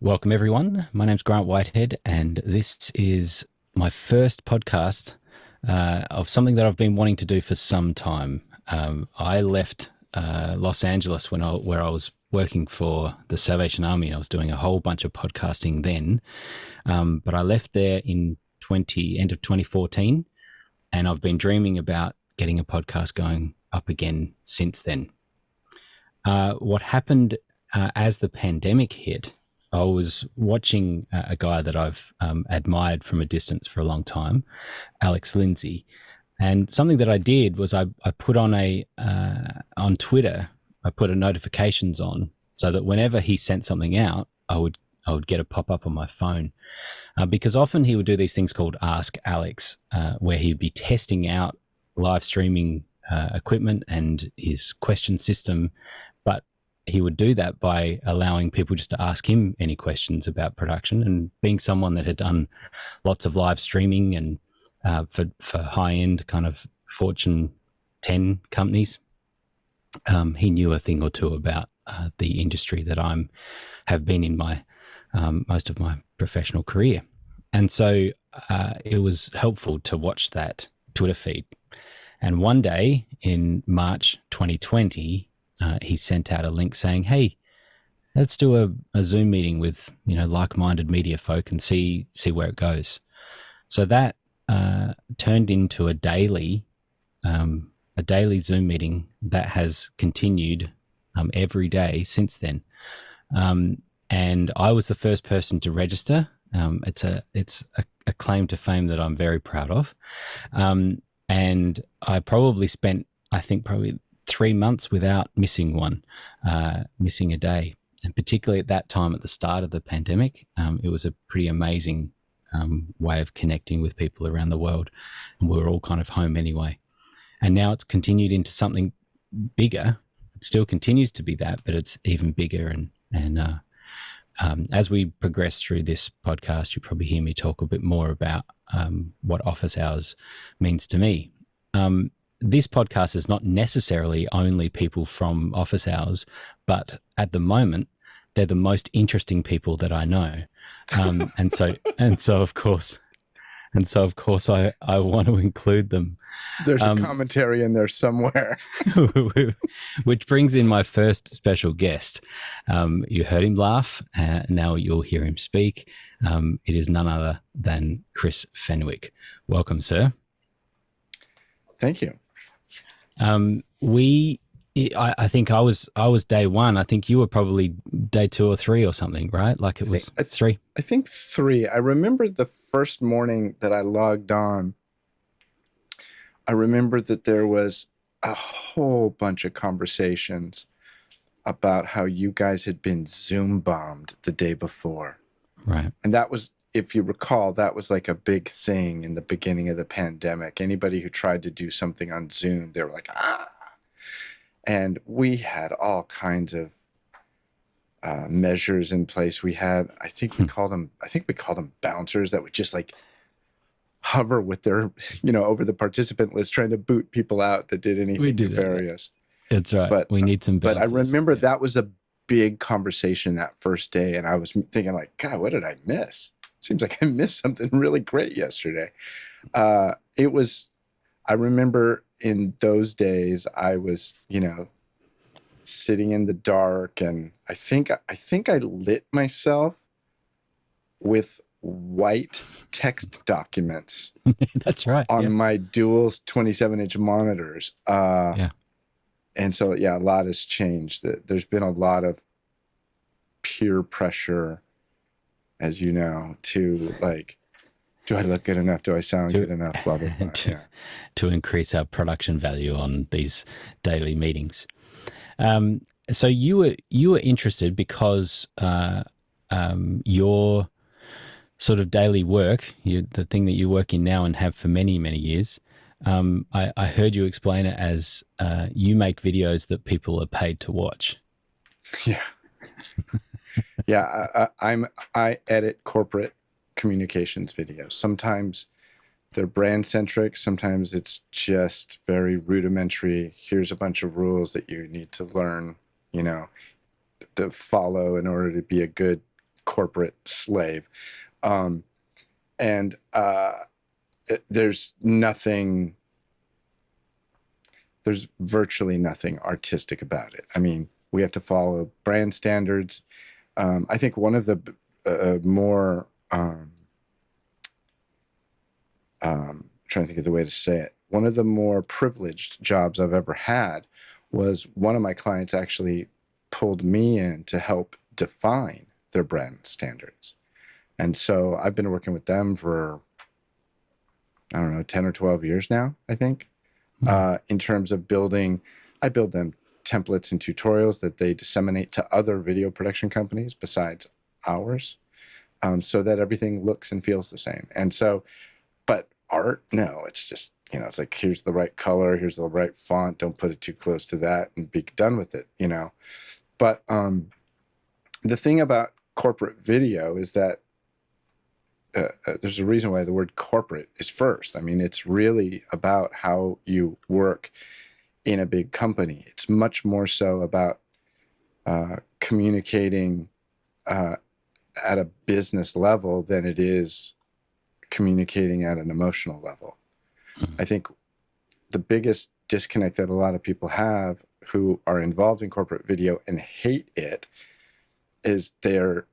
Welcome, everyone. My name's Grant Whitehead, and this is my first podcast of something that I've been wanting to do for some time. I left Los Angeles where I was working for the Salvation Army. I was doing a whole bunch of podcasting then, but I left there in end of 2014, and I've been dreaming about getting a podcast going up again since then. What happened as the pandemic hit, I was watching a guy that I've admired from a distance for a long time, Alex Lindsay, and something that I did was I put on on Twitter, I put a notifications on so that whenever he sent something out, I would get a pop up on my phone, because often he would do these things called Ask Alex, where he'd be testing out live streaming equipment and his question system, but he would do that by allowing people just to ask him any questions about production. And being someone that had done lots of live streaming and for high end kind of Fortune 10 companies, he knew a thing or two about the industry that have been in my most of my professional career. And so it was helpful to watch that Twitter feed. And one day in March 2020, he sent out a link saying, "Hey, let's do a Zoom meeting with like-minded media folk and see where it goes." So that turned into a daily Zoom meeting that has continued every day since then. And I was the first person to register. It's a claim to fame that I'm very proud of. And I probably spent, I think, probably 3 months without missing a day. And particularly at that time, at the start of the pandemic, it was a pretty amazing way of connecting with people around the world. And we were all kind of home anyway. And now it's continued into something bigger. It still continues to be that, but it's even bigger. And as we progress through this podcast, you'll probably hear me talk a bit more about what office hours means to me. This podcast is not necessarily only people from office hours, but at the moment, they're the most interesting people that I know. And so of course, I want to include them. There's a commentary in there somewhere. Which brings in my first special guest. You heard him laugh. Now you'll hear him speak. It is none other than Chris Fenwick. Welcome, sir. Thank you. I think I was day one. I think you were probably day 2 or 3 or something, right? Like it was 3. I think 3. I remember the first morning that I logged on. I remember that there was a whole bunch of conversations about how you guys had been Zoom bombed the day before. Right. And that was, if you recall, that was like a big thing in the beginning of the pandemic. Anybody who tried to do something on Zoom, they were like, ah. And we had all kinds of measures in place. We had, I think we called them bouncers that would just like hover with their, over the participant list, trying to boot people out that did anything nefarious. That's right. But we need some bouncers. But I remember that was a big conversation that first day. And I was thinking like, God, what did I miss? Seems like I missed something really great yesterday. I remember in those days, I was, sitting in the dark, and I think I lit myself with white text documents. That's right. On my dual 27-inch monitors. And so, a lot has changed. There's been a lot of peer pressure, as you know, to like, do I look good enough? Do I sound good enough? Blah, blah, blah. To increase our production value on these daily meetings. So you were interested because your sort of daily work, the thing that you work in now and have for many, many years, I heard you explain it as you make videos that people are paid to watch. Yeah. I edit corporate communications videos. Sometimes they're brand centric. Sometimes it's just very rudimentary. Here's a bunch of rules that you need to learn, to follow in order to be a good corporate slave. And there's virtually nothing artistic about it. I mean, we have to follow brand standards. I think one of the more trying to think of the way to say it. One of the more privileged jobs I've ever had was one of my clients actually pulled me in to help define their brand standards. And so I've been working with them for, I don't know, 10 or 12 years now, I think, in terms of I build them templates and tutorials that they disseminate to other video production companies besides ours, so that everything looks and feels the same. And so, but art, no, it's just, it's like, here's the right color, here's the right font, don't put it too close to that and be done with it, But the thing about corporate video is that there's a reason why the word corporate is first. I mean, it's really about how you work in a big company. It's much more so about communicating at a business level than it is communicating at an emotional level. I think the biggest disconnect that a lot of people have who are involved in corporate video and hate it is they're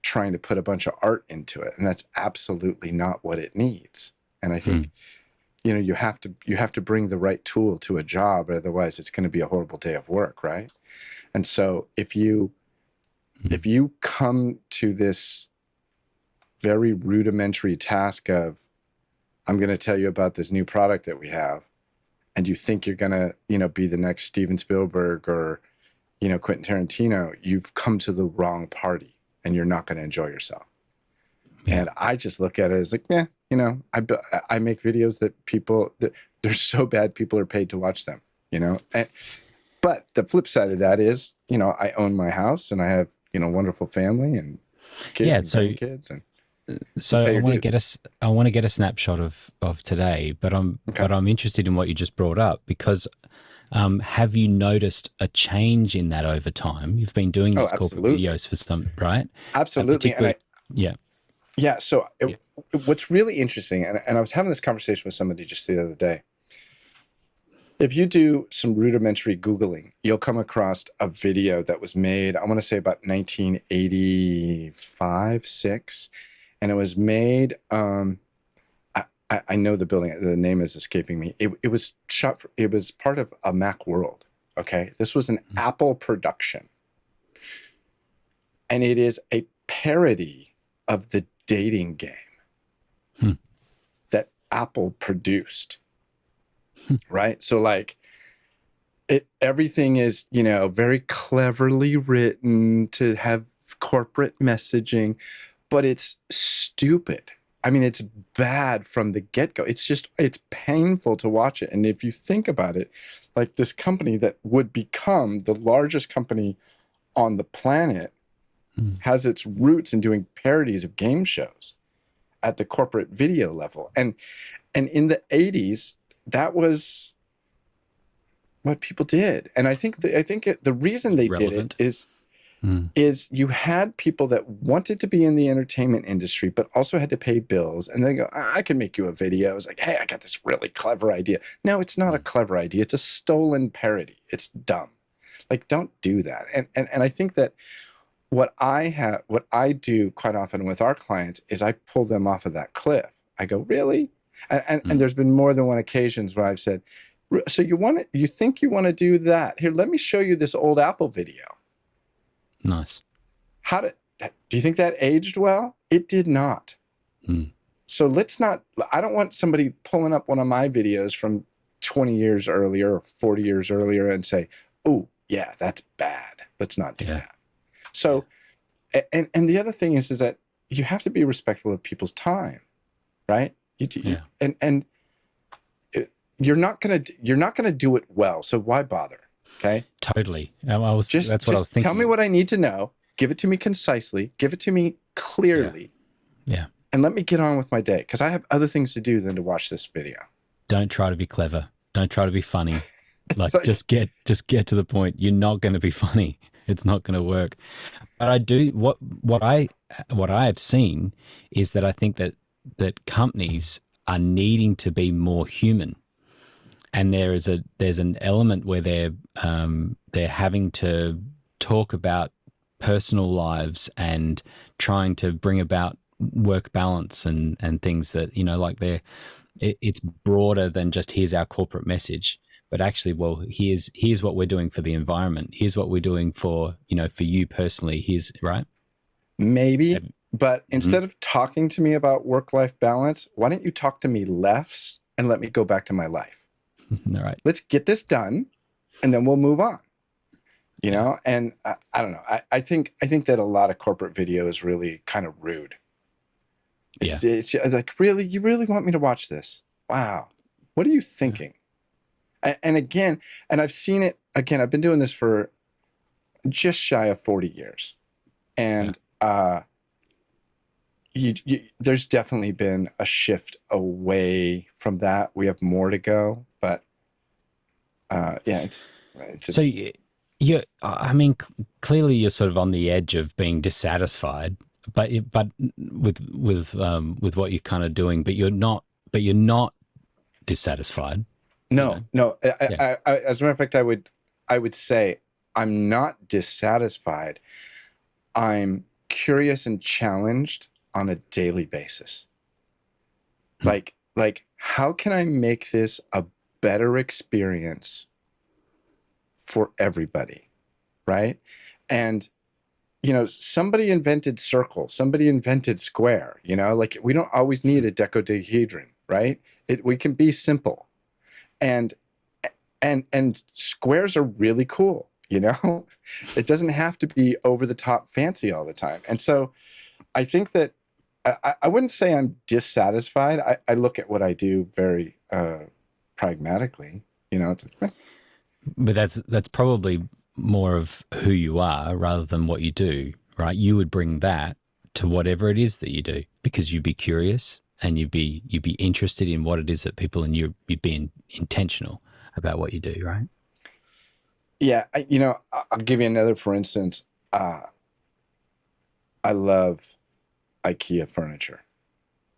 trying to put a bunch of art into it, and that's absolutely not what it needs. And I think you have to bring the right tool to a job, otherwise it's going to be a horrible day of work, right? And so if you come to this very rudimentary task of, I'm going to tell you about this new product that we have, and you think you're going to be the next Steven Spielberg or Quentin Tarantino, you've come to the wrong party and you're not going to enjoy yourself. Yeah. And I just look at it as like, I make videos that they're so bad people are paid to watch them, but the flip side of that is, I own my house and I have, wonderful family and kids and kids. And so I want to get a snapshot of today, but I'm interested in what you just brought up, because have you noticed a change in that over time? You've been doing these corporate videos for some, right? Absolutely. Yeah. So what's really interesting, and I was having this conversation with somebody just the other day. If you do some rudimentary Googling, you'll come across a video that was made, I want to say about 1985, 6. And it was made, I know the building, the name is escaping me. It was shot, it was part of a Mac World, okay? This was an Apple production. And it is a parody of the dating game that Apple produced, right? So like, everything is, very cleverly written to have corporate messaging, but it's stupid. I mean, it's bad from the get-go. It's painful to watch it. And if you think about it, like this company that would become the largest company on the planet has its roots in doing parodies of game shows at the corporate video level. And in the 80s, that was what people did. And I think the reason they did it is you had people that wanted to be in the entertainment industry, but also had to pay bills. And they go, I can make you a video. It's like, hey, I got this really clever idea. No, it's not a clever idea. It's a stolen parody. It's dumb. Like, don't do that. And I think that what I do quite often with our clients is I pull them off of that cliff. I go, really? And there's been more than one occasions where I've said, so you think you want to do that? Here, let me show you this old Apple video. Nice. Do you think that aged well? It did not. So I don't want somebody pulling up one of my videos from 20 years earlier or 40 years earlier and say, oh yeah, that's bad. Let's not do that. So, and the other thing is that you have to be respectful of people's time, right? And you're not gonna do it well. So why bother? Okay. Totally. That's what I was thinking. Tell me what I need to know. Give it to me concisely. Give it to me clearly. Yeah. And let me get on with my day, because I have other things to do than to watch this video. Don't try to be clever. Don't try to be funny. Like just get to the point. You're not going to be funny. It's not going to work. But I do what I what I have seen is that I think that companies are needing to be more human, and there's an element where they're having to talk about personal lives and trying to bring about work balance and things that, like it's broader than just here's our corporate message, but actually, well, here's what we're doing for the environment, here's what we're doing for, for you personally, here's right. Maybe, but Mhm. instead of talking to me about work-life balance, why don't you talk to me less and let me go back to my life? All right. Let's get this done, and then we'll move on. You Yeah. know, and I don't know. I think that a lot of corporate video is really kind of rude. Yeah. It's like, really, you really want me to watch this? Wow, what are you Yeah. thinking? And again, and I've seen it again. I've been doing this for just shy of 40 years, Yeah. and there's definitely been a shift away from that. We have more to go, but yeah, it's So I mean, clearly you're sort of on the edge of being dissatisfied, but with what you're kind of doing, but you're not dissatisfied, you know? no. Yeah. As a matter of fact, I would say I'm not dissatisfied. I'm curious and challenged on a daily basis. Hmm. Like how can I make this a better experience for everybody, right? And somebody invented circle, somebody invented square, like we don't always need a dodecahedron, right? We can be simple. And squares are really cool, It doesn't have to be over the top fancy all the time. And so I think that I wouldn't say I'm dissatisfied. I look at what I do very pragmatically. It's like, But that's probably more of who you are rather than what you do, right? You would bring that to whatever it is that you do because you'd be curious and you'd be interested in what it is that people, and you'd be intentional about what you do, right? yeah, I'll give you another, for instance. Uh, I love IKEA furniture.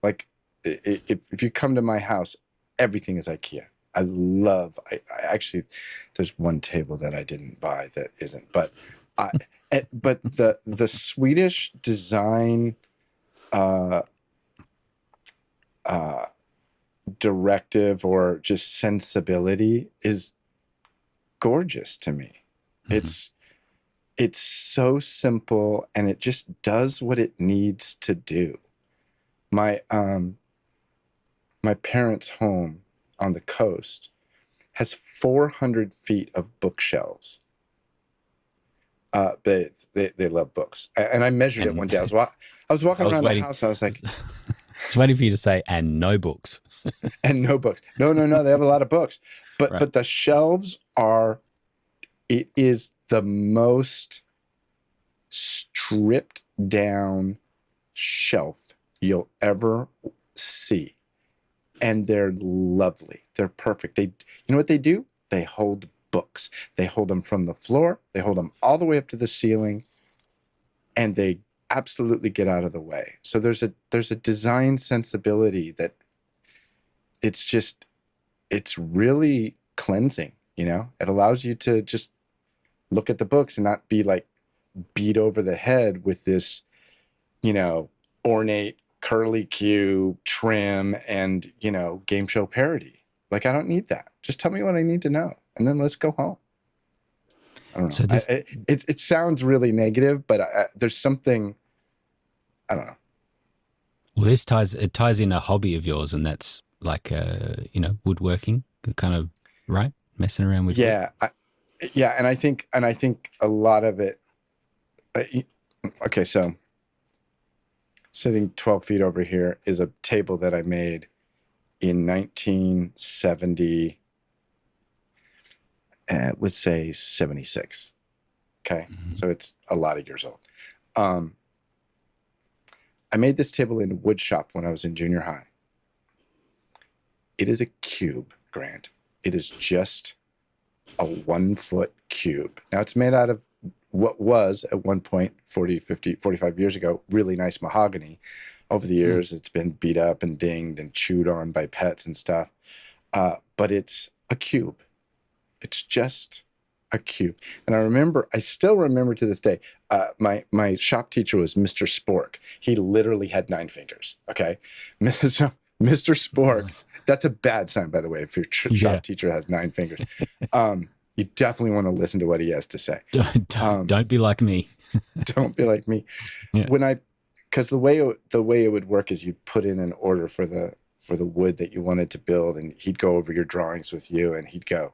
Like if you come to my house, everything is IKEA. I actually, there's one table that I didn't buy that isn't, but but the Swedish design uh, uh, directive or just sensibility is gorgeous to me. Mm-hmm. It's it's so simple and it just does what it needs to do. My my parents' home on the coast has 400 feet of bookshelves. They love books, and I measured it one And day. I was I walking was around the waiting, house. I was like, I was waiting for you to say, and no books, and no books. No, no, no. They have a lot of books, but right? the shelves are. It is the most stripped down shelf you'll ever see, and they're lovely. They're perfect. You know what they do? They hold books. They hold them from the floor. They hold them all the way up to the ceiling, and they absolutely get out of the way. So there's a design sensibility that it's really cleansing. It allows you to just look at the books and not be like beat over the head with this, ornate curly Q trim and, game show parody. Like, I don't need that. Just tell me what I need to know, and then let's go home. I don't know. So this, It sounds really negative, but there's something, I don't know. well, this ties in a hobby of yours, and that's like woodworking, kind of, right? Messing around with wood. Yeah, yeah, and I think a lot of it. Uh, okay, so sitting 12 feet over here is a table that I made in 1970. Let's say 76. Okay, Mm-hmm. so it's a lot of years old. Um, I made this table in a wood shop when I was in junior high. It is a cube, Grant. It is just a 1 foot cube. Now it's made out of what was at one point 40, 50, 45 years ago, really nice mahogany. Over the years, it's been beat up and dinged and chewed on by pets and stuff. But it's a cube. It's just a cube. And I still remember to this day, my shop teacher was Mr. Spork. He literally had 9 fingers. Okay. So Mr. Spork, Nice. that's a bad sign, by the way, if your shop teacher has 9 fingers. You definitely want to listen to what he has to say. Don't be like me. Don't be like me. Yeah. Because the way it would work is you'd put in an order for the wood that you wanted to build, and he'd go over your drawings with you, and he'd go,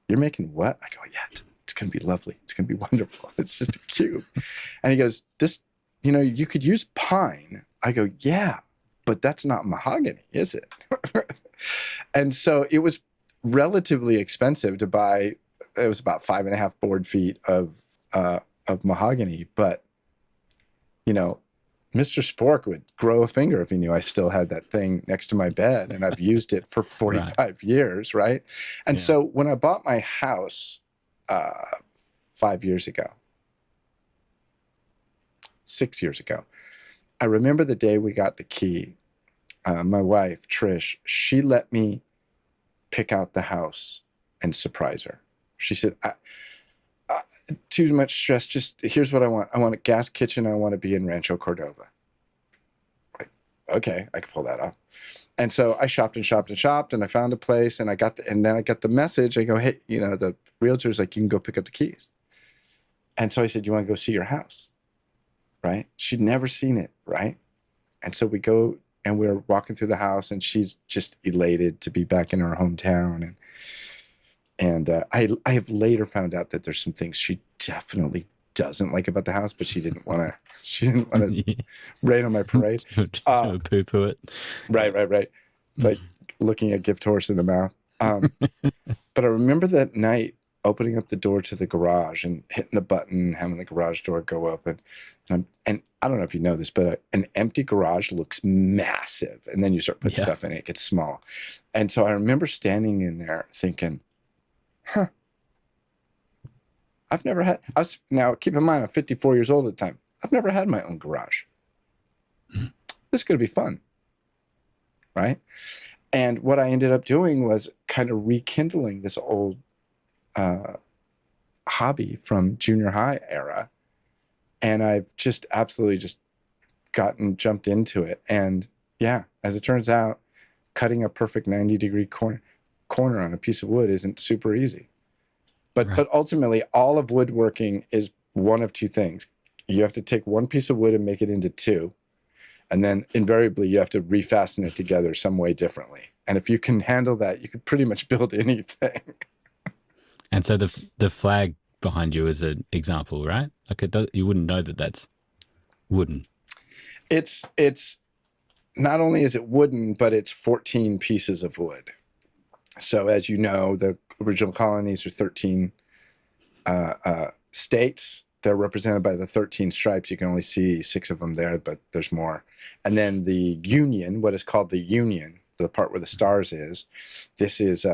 "You're making what?" I go, "Yeah, it's going to be lovely. It's going to be wonderful. It's just a cube." And he goes, "This, you could use pine." I go, "Yeah, but that's not mahogany, is it?" And so it was relatively expensive to buy. It was about 5.5 board feet of mahogany, but Mr. Spork would grow a finger if he knew I still had that thing next to my bed, and I've used it for 45 years, right? And so when I bought my house 5 years ago, 6 years ago, I remember the day we got the key. My wife, Trish, she let me pick out the house and surprise her. She said, "Too much stress. Just here's what I want. I want a gas kitchen. I want to be in Rancho Cordova." Like, okay, I can pull that off. And so I shopped and shopped and shopped, and I found a place, and then I got the message. I go, "Hey, the realtor's like, you can go pick up the keys." And so I said, "You want to go see your house?" Right? She'd never seen it, right? And so we go, and we're walking through the house, and she's just elated to be back in her hometown, and I have later found out that there's some things she definitely doesn't like about the house, but she didn't want to rain on my parade. Poo-poo it. Right. It's like looking a gift horse in the mouth. But I remember that night opening up the door to the garage and hitting the button, having the garage door go open. And I don't know if you know this, but an empty garage looks massive. And then you start putting stuff in it, it gets small. And so I remember standing in there thinking, huh, now keep in mind, I'm 54 years old at the time. I've never had my own garage. This is going to be fun. Right? And what I ended up doing was kind of rekindling this old hobby from junior high era. And I've just absolutely just jumped into it. And yeah, as it turns out, cutting a perfect 90-degree corner on a piece of wood isn't super easy. But ultimately, all of woodworking is one of two things. You have to take one piece of wood and make it into two. And then invariably, you have to refasten it together some way differently. And if you can handle that, you could pretty much build anything. And so the flag behind you is an example, right? Like you wouldn't know that that's wooden. It's not only is it wooden, but it's 14 pieces of wood. So as you know, the original colonies are 13 states. They're represented by the 13 stripes. You can only see 6 of them there, but there's more. And then the Union, what is called the Union, the part where the stars is, this is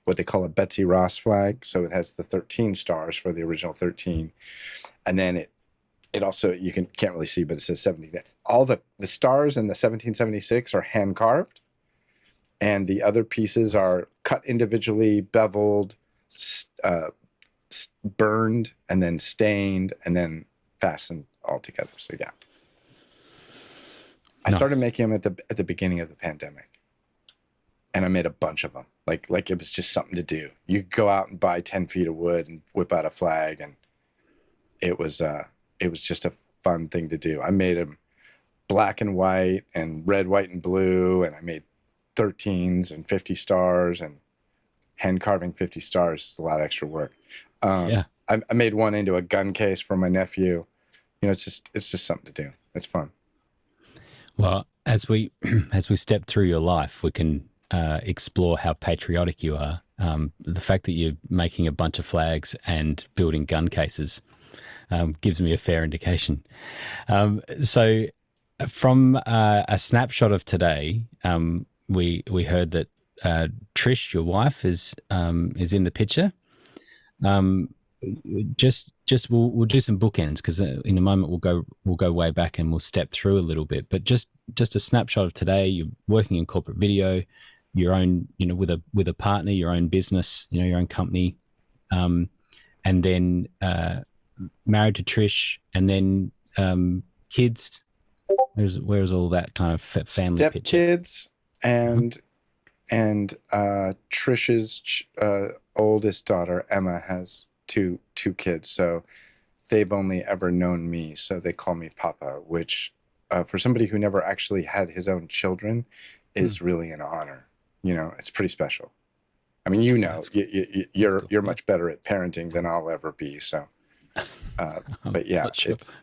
what they call a Betsy Ross flag. So it has the 13 stars for the original 13. And then it also, you can't really see, but it says 17. All the stars in the 1776 are hand carved. And the other pieces are cut individually, beveled, burned, and then stained, and then fastened all together. So yeah. I started making them at the beginning of the pandemic. And I made a bunch of them. Like it was just something to do. You could go out and buy 10 feet of wood and whip out a flag, and it was just a fun thing to do. I made them black and white and red, white, and blue, and I made 13s and 50 stars, and hand carving 50 stars is a lot of extra work. I made one into a gun case for my nephew. It's just something to do. It's fun. Well, as we step through your life, we can explore how patriotic you are. The fact that you're making a bunch of flags and building gun cases gives me a fair indication. So from a snapshot of today, we heard that Trish, your wife, is in the picture. Um, just we'll do some bookends because in a moment we'll go way back and we'll step through a little bit. But just a snapshot of today. You're working in corporate video, your own, with a partner, your own business, your own company, and then married to Trish, and then kids. Where's all that kind of family picture? Stepkids and Trish's oldest daughter Emma has two kids, so they've only ever known me, so they call me Papa, which for somebody who never actually had his own children is really an honor. It's pretty special. I mean, you're much better at parenting than I'll ever be. So, but yeah,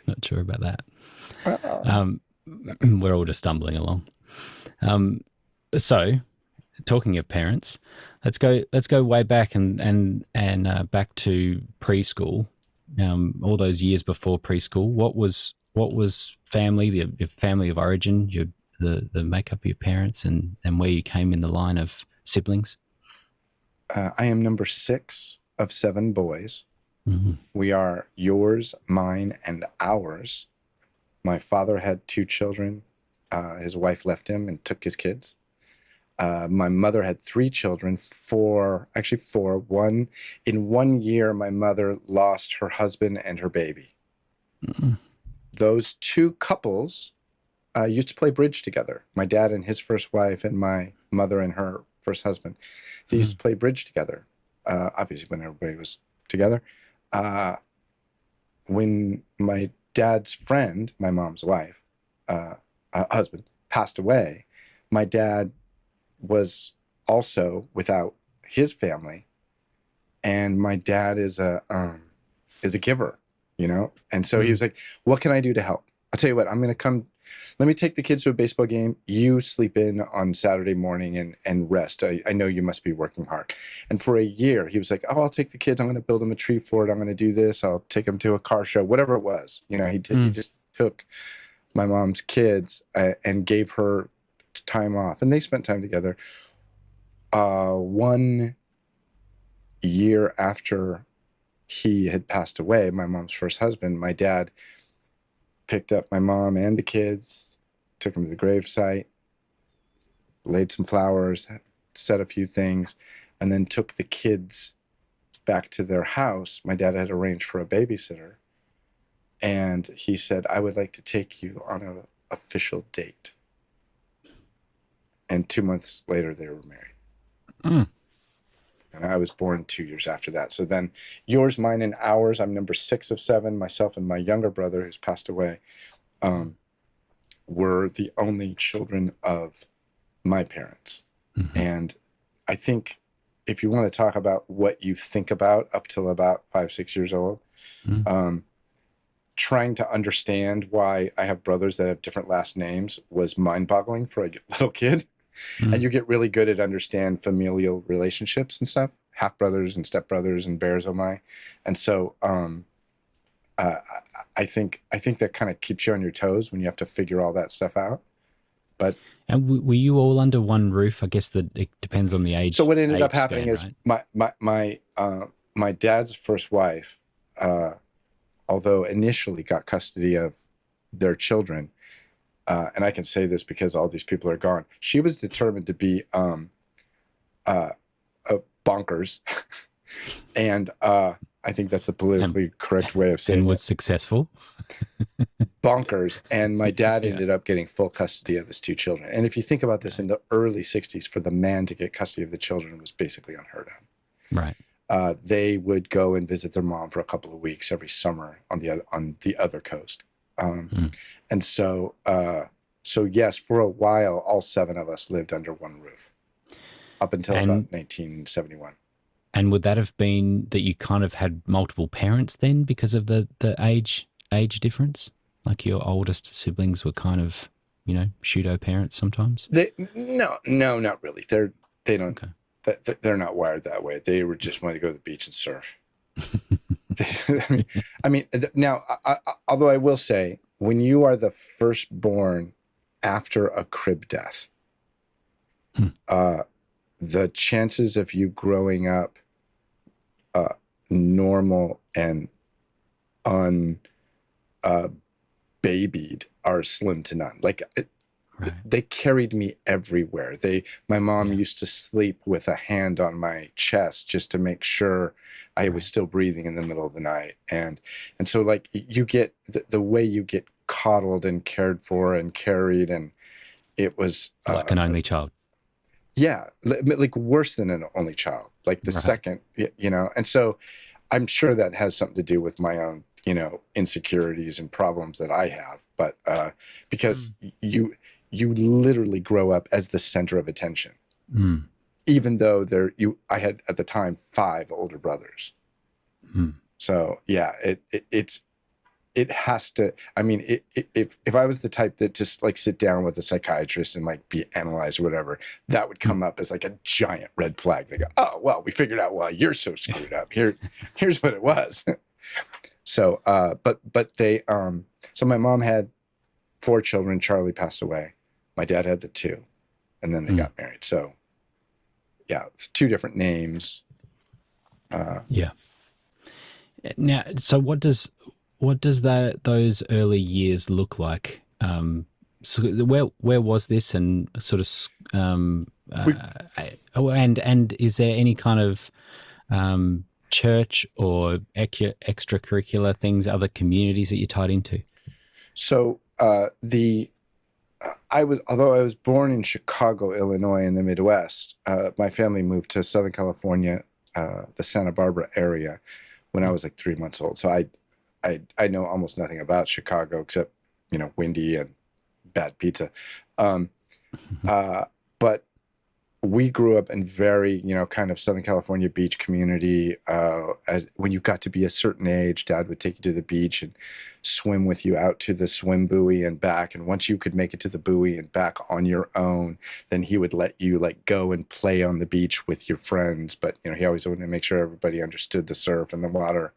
not sure about that. We're all just stumbling along. So, talking of parents, let's go way back and back to preschool. All those years before preschool, what was family, the family of origin, the makeup of your parents, and where you came in the line of siblings? I am number 6 of 7 boys. Mm-hmm. We are yours, mine, and ours. My father had 2 children. His wife left him and took his kids. My mother had 3 children, 4. In 1 year, my mother lost her husband and her baby. Mm-hmm. Those 2 couples used to play bridge together. My dad and his first wife, and my mother and her first husband. They used to play bridge together, obviously when everybody was together. When my dad's friend, my mom's wife, husband, passed away, my dad was also without his family, and my dad is a giver, and so he was like, what can I do to help? I'll tell you what, I'm going to come. Let me take the kids to a baseball game. You sleep in on Saturday morning and rest. I know you must be working hard. And for a year, he was like, oh, I'll take the kids. I'm going to build them a tree fort. I'm going to do this. I'll take them to a car show, whatever it was. He just took my mom's kids and gave her time off. And they spent time together. 1 year after he had passed away, my mom's first husband, my dad picked up my mom and the kids, took them to the gravesite, laid some flowers, said a few things, and then took the kids back to their house. My dad had arranged for a babysitter, and he said, I would like to take you on an official date. And 2 months later, they were married. And I was born 2 years after that. So then yours, mine, and ours, I'm number 6 of 7. Myself and my younger brother, who's passed away, were the only children of my parents. Mm-hmm. And I think if you want to talk about what you think about up till about 5, 6 years old, trying to understand why I have brothers that have different last names was mind-boggling for a little kid. And you get really good at understand familial relationships and stuff, half brothers and stepbrothers and bears, oh my. And so I think that kind of keeps you on your toes when you have to figure all that stuff out. And were you all under one roof? I guess that it depends on the age. So what ended up happening is my dad's first wife, although initially got custody of their children, and I can say this because all these people are gone, she was determined to be bonkers. And I think that's the politically correct way of saying it. And was successful. Bonkers. And my dad ended up getting full custody of his 2 children. And if you think about this, in the early 60s, for the man to get custody of the children was basically unheard of. Right. They would go and visit their mom for a couple of weeks every summer on the other coast. And so yes, for a while, all 7 of us lived under one roof up until about 1971. And would that have been that you kind of had multiple parents then because of the age difference? Like your oldest siblings were kind of, pseudo parents sometimes? No, not really. They don't. Okay. They're not wired that way. They were just wanting to go to the beach and surf. I mean, now, although I will say, when you are the firstborn after a crib death, the chances of you growing up normal and babied are slim to none. Like they carried me everywhere. My mom used to sleep with a hand on my chest just to make sure I was still breathing in the middle of the night. And so like you get the way you get coddled and cared for and carried, and it was like an only child. Yeah, like worse than an only child, like the second, and so I'm sure that has something to do with my own, insecurities and problems that I have, but because you literally grow up as the center of attention, even though I had at the time 5 older brothers. So yeah, it has to, I mean, if I was the type that just like sit down with a psychiatrist and like be analyzed or whatever, that would come up as like a giant red flag. They go, oh, well, we figured out why you're so screwed up. Here's what it was. So, but they, so my mom had 4 children. Charlie passed away. My dad had the 2, and then they got married. So yeah, 2 different names. Yeah. Now, so what does those early years look like? So where was this, and sort of and is there any kind of church or extracurricular things, other communities that you're tied into? So although I was born in Chicago, Illinois, in the Midwest, my family moved to Southern California, the Santa Barbara area, when I was like 3 months old. So I know almost nothing about Chicago except, windy and bad pizza. But we grew up in very, kind of Southern California beach community. When you got to be a certain age, Dad would take you to the beach and swim with you out to the swim buoy and back. And once you could make it to the buoy and back on your own, then he would let you like go and play on the beach with your friends. But, he always wanted to make sure everybody understood the surf and the water.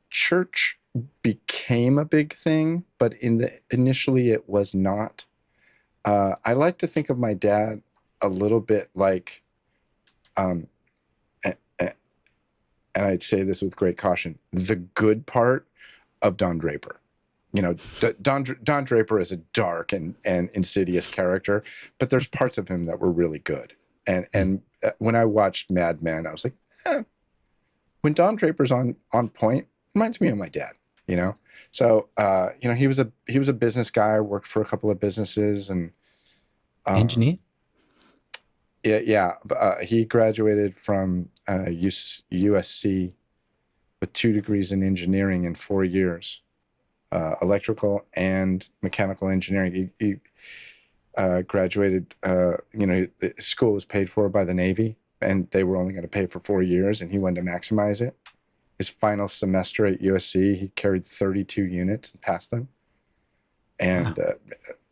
Church became a big thing, but initially it was not. I like to think of my dad a little bit like, and I'd say this with great caution, the good part of Don Draper. Don Draper is a dark and insidious character, but there's parts of him that were really good. And when I watched Mad Men, I was like, when Don Draper's on point, reminds me of my dad. So he was a business guy, worked for a couple of businesses, and engineer. Yeah. He graduated from USC with 2 degrees in engineering in 4 years, electrical and mechanical engineering. He graduated. School was paid for by the Navy, and they were only going to pay for 4 years, and he wanted to maximize it. His final semester at USC, he carried 32 units and passed them. And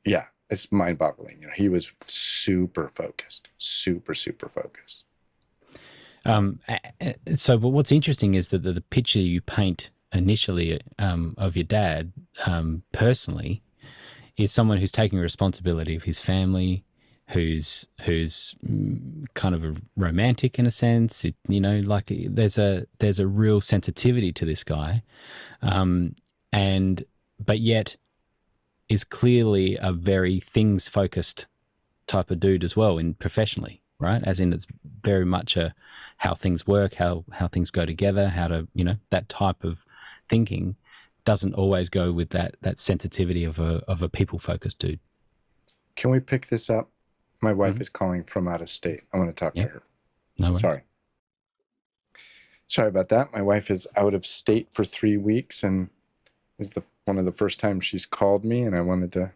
wow. It's mind-boggling. He was super focused, super focused. So, but what's interesting is that the picture you paint initially of your dad personally is someone who's taking responsibility of his family, who's kind of a romantic in a sense. Like there's a real sensitivity to this guy, but yet is clearly a very things focused type of dude as well, in professionally, right? As in, it's very much how things work, how things go together, how to that type of thinking doesn't always go with that sensitivity of a people focused dude. Can we pick this up? My wife is calling from out of state. I want to talk to her. No worries. Sorry about that. My wife is out of state for 3 weeks, and is one of the first times she's called me, and I wanted to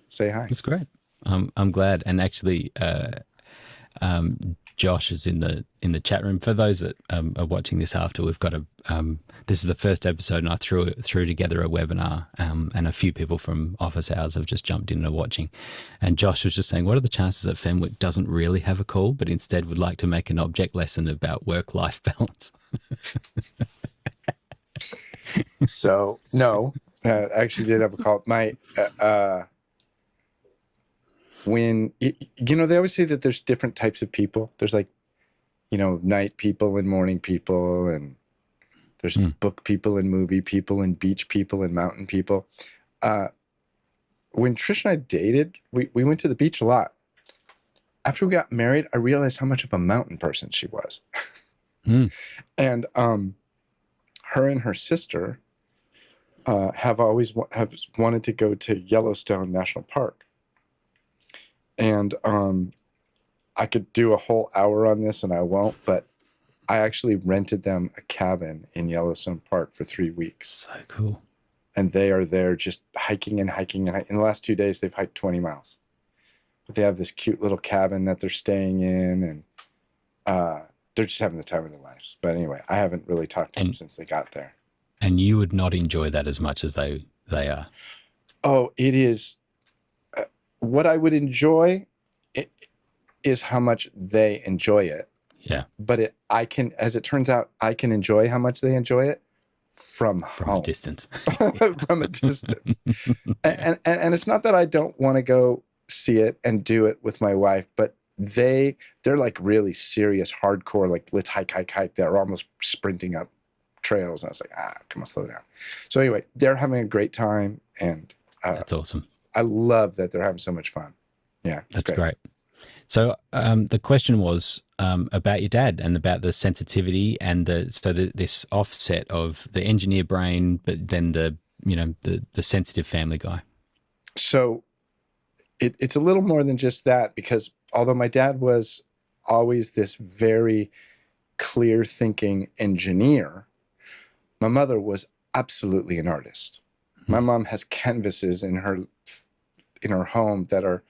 say hi. That's great. I'm glad. And actually, Josh is in the chat room. For those that are watching this after, we've got this is the first episode, and I threw together a webinar, and a few people from Office Hours have just jumped in and are watching. And Josh was just saying, what are the chances that Fenwick doesn't really have a call, but instead would like to make an object lesson about work-life balance? So no, I actually did have a call. when, they always say that there's different types of people. There's like, night people and morning people, and there's book people and movie people and beach people and mountain people. When Trish and I dated, we went to the beach a lot. After we got married, I realized how much of a mountain person she was. And her and her sister have wanted to go to Yellowstone National Park. And I could do a whole hour on this, and I won't, but I actually rented them a cabin in Yellowstone Park for 3 weeks. So cool. And they are there just hiking and hiking. And in the last 2 days, they've hiked 20 miles. But they have this cute little cabin that they're staying in, and they're just having the time of their lives. But anyway, I haven't really talked to them since they got there. And you would not enjoy that as much as they are. Oh, it is. What I would enjoy is how much they enjoy it. Yeah. But as it turns out, I can enjoy how much they enjoy it from home. A distance. From a distance. And it's not that I don't want to go see it and do it with my wife, but they're like really serious, hardcore, like let's hike. They're almost sprinting up trails. And I was like, come on, slow down. So anyway, they're having a great time, and that's awesome. I love that they're having so much fun. Yeah, that's great. So the question was about your dad and about the sensitivity and this offset of the engineer brain, but then the sensitive family guy. So it's a little more than just that, because although my dad was always this very clear thinking engineer, my mother was absolutely an artist. My mom has canvases in her home that are,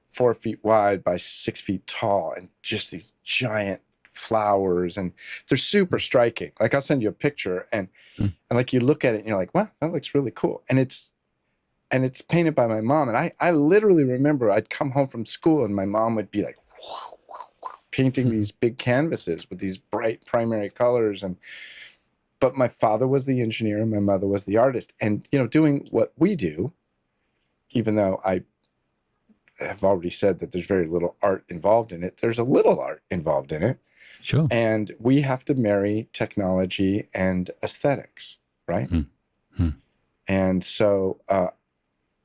4 feet wide by 6 feet tall, and just these giant flowers, and they're super striking. Like, I'll send you a picture, and like you look at it and you're like, wow, that looks really cool. And it's painted by my mom. And I literally remember I'd come home from school and my mom would be like painting these big canvases with these bright primary colors. But my father was the engineer and my mother was the artist. And, doing what we do, even though I have already said that there's very little art involved in it, there's a little art involved in it. Sure. And we have to marry technology and aesthetics, right? And so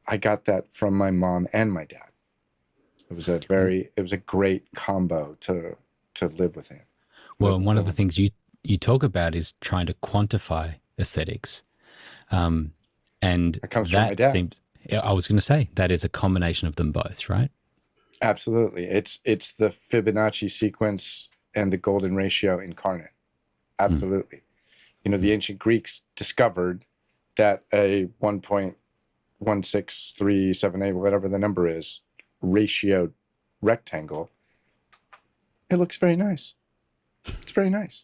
I got that from my mom and my dad. It was a great combo to live within. Well, one of the things you talk about is trying to quantify aesthetics. And that comes from my dad. I was going to say that is a combination of them both, right? Absolutely. It's the Fibonacci sequence and the golden ratio incarnate. Absolutely. The ancient Greeks discovered that a 1.16378, whatever the number is, ratioed rectangle, it looks very nice. It's very nice.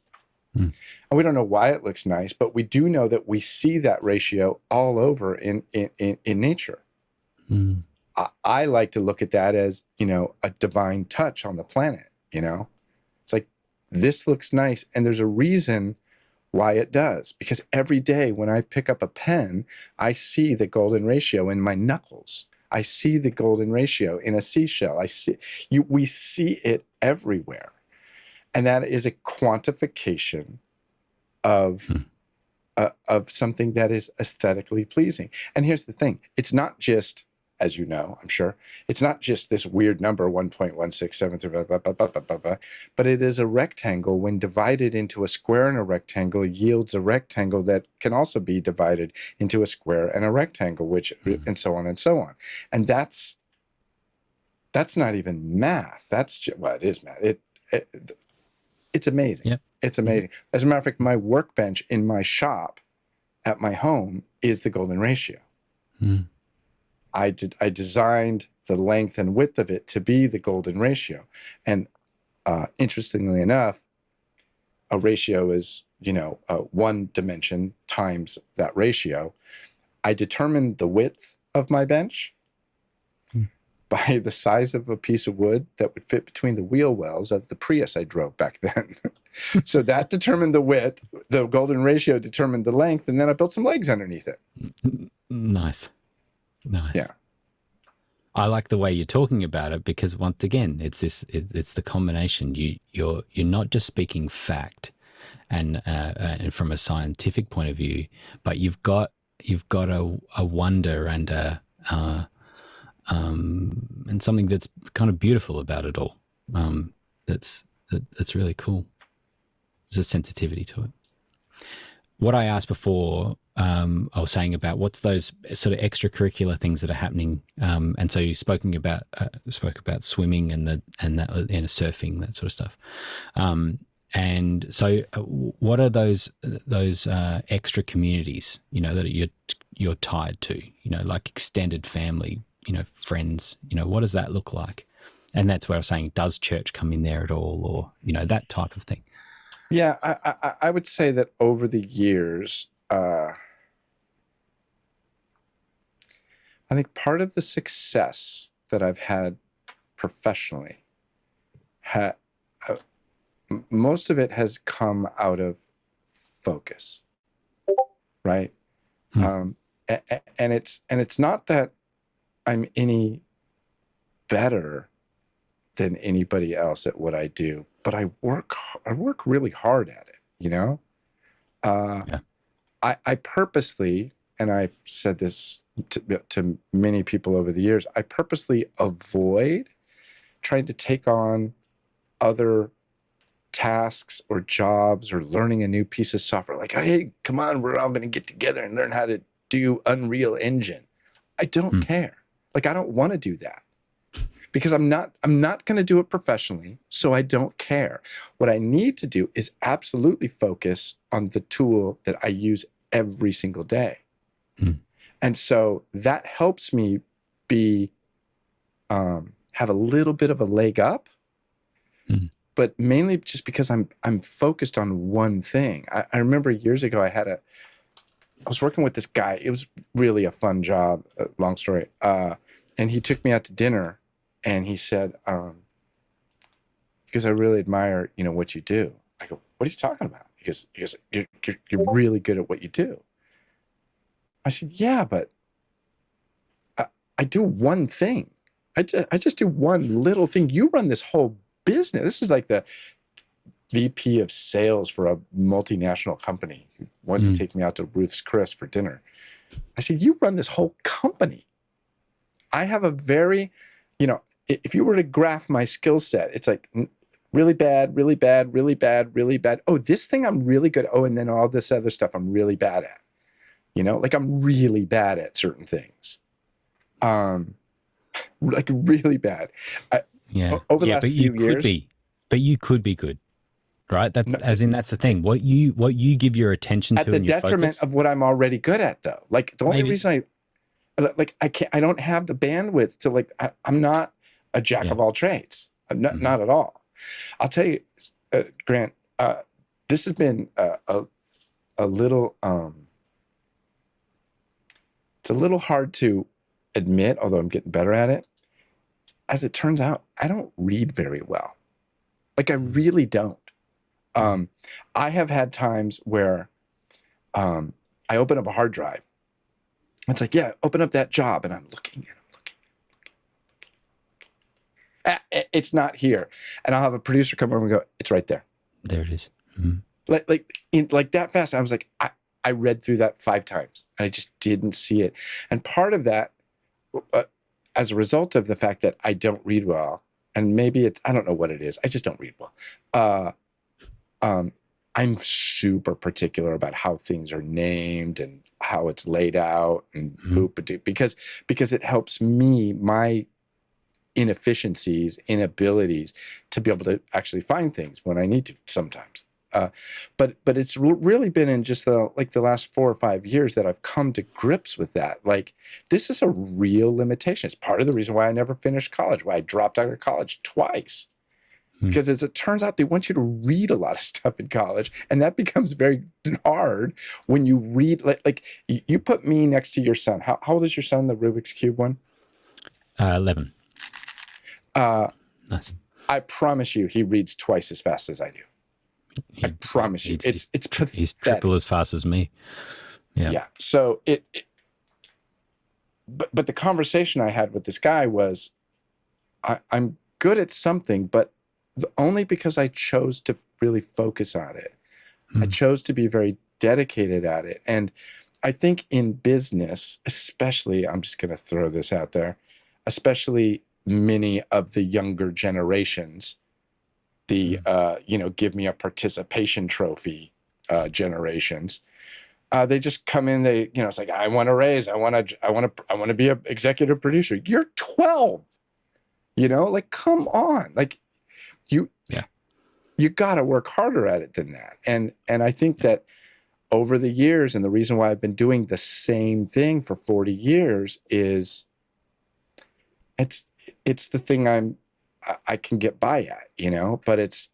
And we don't know why it looks nice, but we do know that we see that ratio all over in nature. I like to look at that as, a divine touch on the planet. It's like, this looks nice, and there's a reason why it does, because every day when I pick up a pen, I see the golden ratio in my knuckles. I see the golden ratio in a seashell. We see it everywhere. And that is a quantification of something that is aesthetically pleasing. And here's the thing. It's not just, as you know, I'm sure, it's not just this weird number, 1.167, but it is a rectangle. When divided into a square and a rectangle, yields a rectangle that can also be divided into a square and a rectangle, and so on and so on. And that's not even math. That's just, well, it is math. It's amazing. Yep. It's amazing. As a matter of fact, my workbench in my shop at my home is the golden ratio. I designed the length and width of it to be the golden ratio. And interestingly enough, a ratio is, one dimension times that ratio. I determined the width of my bench by the size of a piece of wood that would fit between the wheel wells of the Prius I drove back then. So that determined the width, the golden ratio determined the length, and then I built some legs underneath it. Nice. Yeah. I like the way you're talking about it, because once again, it's the combination. You're not just speaking fact and from a scientific point of view, but you've got a wonder and a and something that's kind of beautiful about it all. That's really cool. There's a sensitivity to it. What I asked before, I was saying about what's those sort of extracurricular things that are happening, and so you spoke about swimming and surfing, that sort of stuff. And so, what are those extra communities, that you're tied to? Like extended family, friends. What does that look like? And that's where I was saying, does church come in there at all, or that type of thing? Yeah, I would say that over the years, I think part of the success that I've had professionally, most of it has come out of focus, right? And it's not that I'm any better than anybody else at what I do, but I work really hard at it, Yeah. I purposely, and I've said this to many people over the years, I purposely avoid trying to take on other tasks or jobs or learning a new piece of software. Like, hey, come on, we're all going to get together and learn how to do Unreal Engine. I don't care. Like, I don't want to do that, because I'm not going to do it professionally, so I don't care. What I need to do is absolutely focus on the tool that I use every single day. And so that helps me have a little bit of a leg up, but mainly just because I'm focused on one thing. I remember years ago, I was working with this guy. It was really a fun job, long story. And he took me out to dinner, and he said, because I really admire, what you do. I go, what are you talking about? He goes, you're really good at what you do. I said, yeah, but I do one thing. I just do one little thing. You run this whole business. This is like the VP of sales for a multinational company who wanted to take me out to Ruth's Chris for dinner. I said, you run this whole company. I have a very, if you were to graph my skill set, it's like really bad, really bad, really bad, really bad. Oh, this thing I'm really good at. Oh, and then all this other stuff I'm really bad at. Like I'm really bad at certain things. Like really bad. Over the last few years. But you could be good, right? That's the thing. What you give your attention to at the detriment of what I'm already good at, though. Like the only reason I don't have the bandwidth to I'm not a jack of all trades. I'm not at all. I'll tell you, Grant, this has been a little, it's a little hard to admit, although I'm getting better at it. As it turns out, I don't read very well. Like I really don't. I have had times where I open up a hard drive. It's like, yeah, open up that job. And I'm looking. It's not here. And I'll have a producer come over and go, it's right there. There it is. Like that fast. I was like, I read through that 5 times and I just didn't see it. And part of that, as a result of the fact that I don't read well, and maybe I don't know what it is. I just don't read well. I'm super particular about how things are named and how it's laid out and because it helps me, my inefficiencies, inabilities to be able to actually find things when I need to sometimes. But it's really been in just the last 4 or 5 years that I've come to grips with that. Like, this is a real limitation. It's part of the reason why I never finished college, why I dropped out of college twice. Because as it turns out, they want you to read a lot of stuff in college, and that becomes very hard when you read. Like you put me next to your son. How old is your son, the Rubik's Cube one? 11. Nice. I promise you, he reads twice as fast as I do. I promise you, it's pathetic. He's triple as fast as me. Yeah. So but the conversation I had with this guy was, I'm good at something, but only because I chose to really focus on it. I chose to be very dedicated at it. And I think in business, especially, I'm just going to throw this out there, especially many of the younger generations, the, give me a participation trophy generations, they just come in, it's like, I want a raise. I want to be an executive producer. You're 12, like, come on. Like you got to work harder at it than that. And I think that over the years, and the reason why I've been doing the same thing for 40 years is it's the thing I can get by at, but it's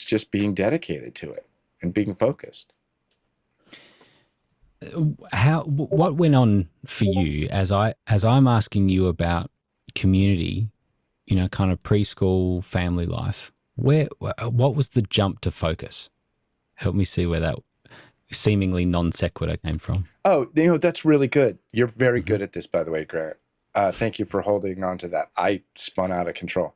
just being dedicated to it and being focused. What went on for you as I'm asking you about community, kind of preschool family life? What was the jump to focus? Help me see where that seemingly non sequitur came from. Oh, that's really good. You're very good at this, by the way, Grant. Thank you for holding on to that. I spun out of control.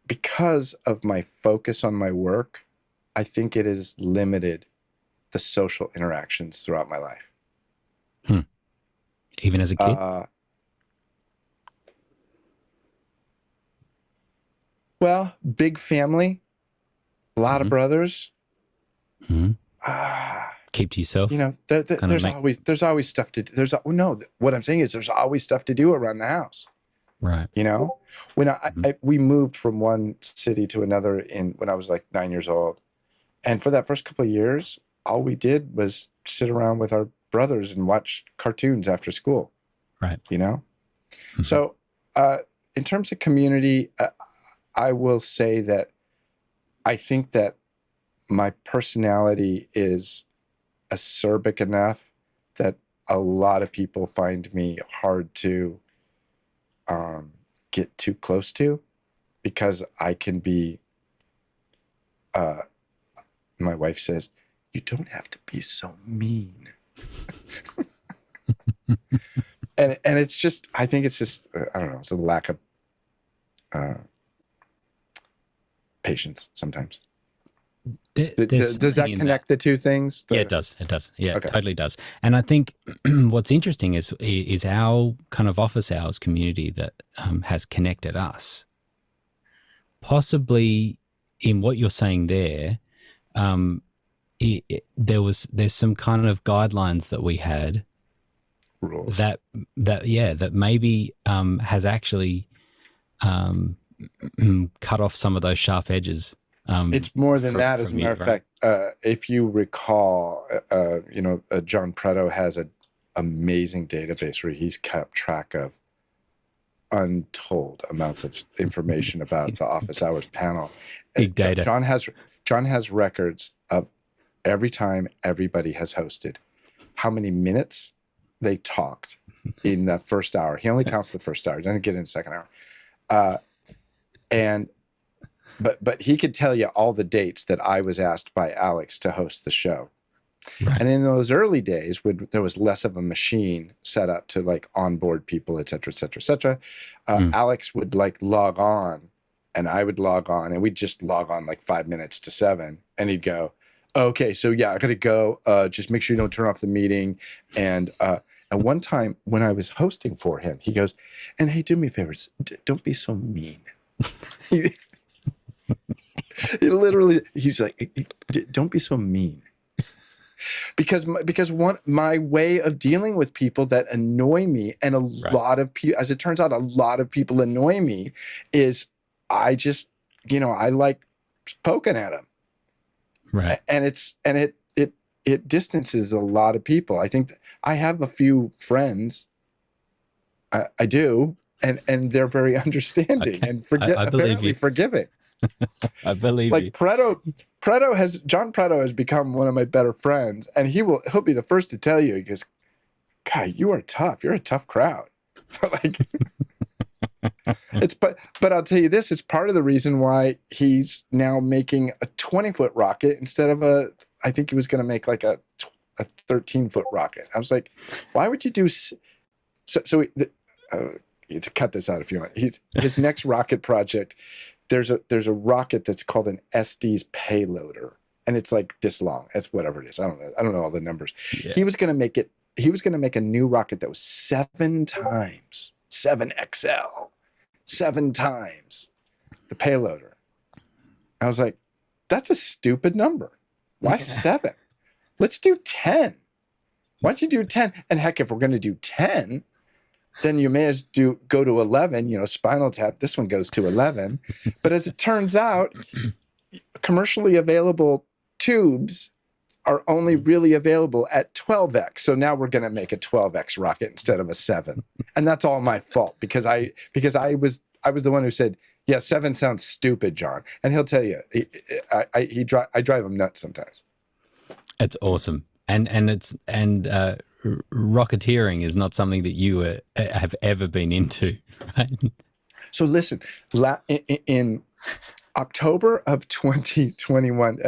Because of my focus on my work, I think it has limited the social interactions throughout my life. Even as a kid? Well, big family, a lot of brothers. Keep to yourself. There's always stuff to do. What I'm saying is there's always stuff to do around the house. Right. When we moved from one city to another when I was like 9 years old. And for that first couple of years, all we did was sit around with our brothers and watch cartoons after school. Right. So in terms of community, I will say that I think that my personality is acerbic enough that a lot of people find me hard to get too close to, because I can be, my wife says, you don't have to be so mean. and it's just, I think it's just, I don't know, it's a lack of patience sometimes. Does that connect the two things? Yeah, it does. It does. Yeah, okay. It totally does. And I think what's interesting is our kind of office hours community that has connected us. Possibly in what you're saying there, there's some kind of guidelines that we had, rules that maybe has actually cut off some of those sharp edges. It's more than that, as a matter of fact. If you recall, John Preto has an amazing database where he's kept track of untold amounts of information about the office hours panel. Big data. John has records of every time everybody has hosted, how many minutes they talked in the first hour. He only counts the first hour. He doesn't get in the second hour. But he could tell you all the dates that I was asked by Alex to host the show. Right. And in those early days, when there was less of a machine set up to like onboard people, et cetera, et cetera, et cetera, Alex would like log on, and I would log on, and we'd just log on like 5 minutes to 7, and he'd go, okay, so yeah, I gotta go. Just make sure you don't turn off the meeting. And one time when I was hosting for him, he goes, and hey, do me a favor, don't be so mean. He literally, he's like, don't be so mean. Because my way of dealing with people that annoy me, and a lot of people, as it turns out, a lot of people annoy me, is I just, I like poking at them. Right. And it distances a lot of people. I think I have a few friends. I do, and they're very understanding and apparently forgiving. I believe like you. John Preto has become one of my better friends, and he'll be the first to tell you, he goes, God, you are tough. You're a tough crowd. Like, but I'll tell you this, it's part of the reason why he's now making a 20-foot rocket instead of I think he was going to make like a a 13-foot rocket. I was like, why would you do so? To cut this out if you want. His next rocket project. There's a rocket that's called an Estes payloader, and it's like this long. That's whatever it is. I don't know all the numbers. Yeah. He was going to make a new rocket that was 7 times 7XL, 7 times the payloader. I was like, that's a stupid number. Why 7? Let's do 10. Why don't you do 10? And heck, if we're going to do 10, then you may as go to 11, Spinal Tap. This one goes to 11. But as it turns out, commercially available tubes are only really available at 12x. So now we're going to make a 12x rocket instead of a 7. And that's all my fault because I was the one who said, yeah, 7 sounds stupid, John. And he'll tell you, I drive him nuts sometimes. It's awesome. And rocketeering is not something that you have ever been into, right? So listen, in October of 2021,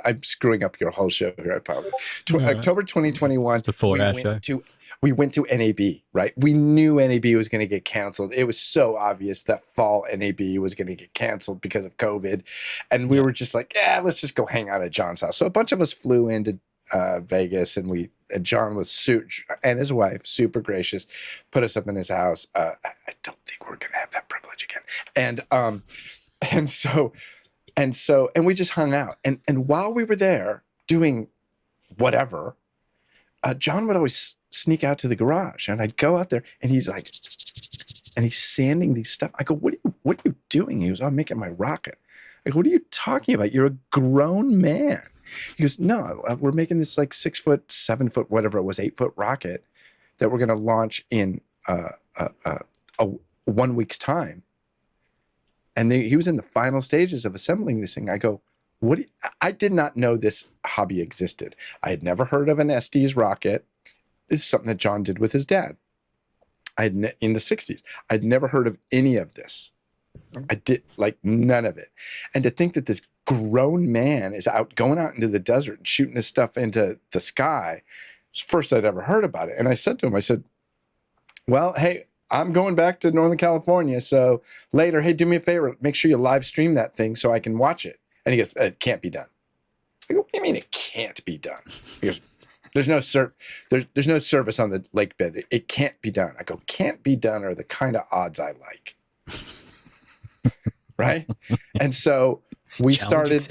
I'm screwing up your whole show here, I probably. October 2021, it's a 4-hour show. We went to NAB, right? We knew NAB was going to get canceled. It was so obvious that fall NAB was going to get canceled because of COVID. And we were just like, yeah, let's just go hang out at John's house. So a bunch of us flew into Vegas, and John was and his wife, super gracious, put us up in his house. I don't think we're going to have that privilege again. And we just hung out. And while we were there doing whatever, John would always sneak out to the garage, and I'd go out there, and he's like, and he's sanding these stuff. I go, what are you doing? He goes, I'm making my rocket. I go, what are you talking about? You're a grown man. He goes, no, we're making this like 6 foot, 7 foot, whatever it was, 8-foot rocket that we're going to launch in 1 week's time. And he was in the final stages of assembling this thing. I go, I did not know this hobby existed. I had never heard of an Estes rocket. This is something that John did with his dad. In the 60s. I'd never heard of any of this. I did like none of it. And to think that this grown man is going out into the desert and shooting this stuff into the sky, it's the first I'd ever heard about it. And I said to him, well, hey, I'm going back to Northern California. So later, hey, do me a favor. Make sure you live stream that thing so I can watch it. And he goes, it can't be done. I go, what do you mean it can't be done? He goes, there's no service on the lake bed. It can't be done. I go, can't be done are the kind of odds I like. Right? And so we challenge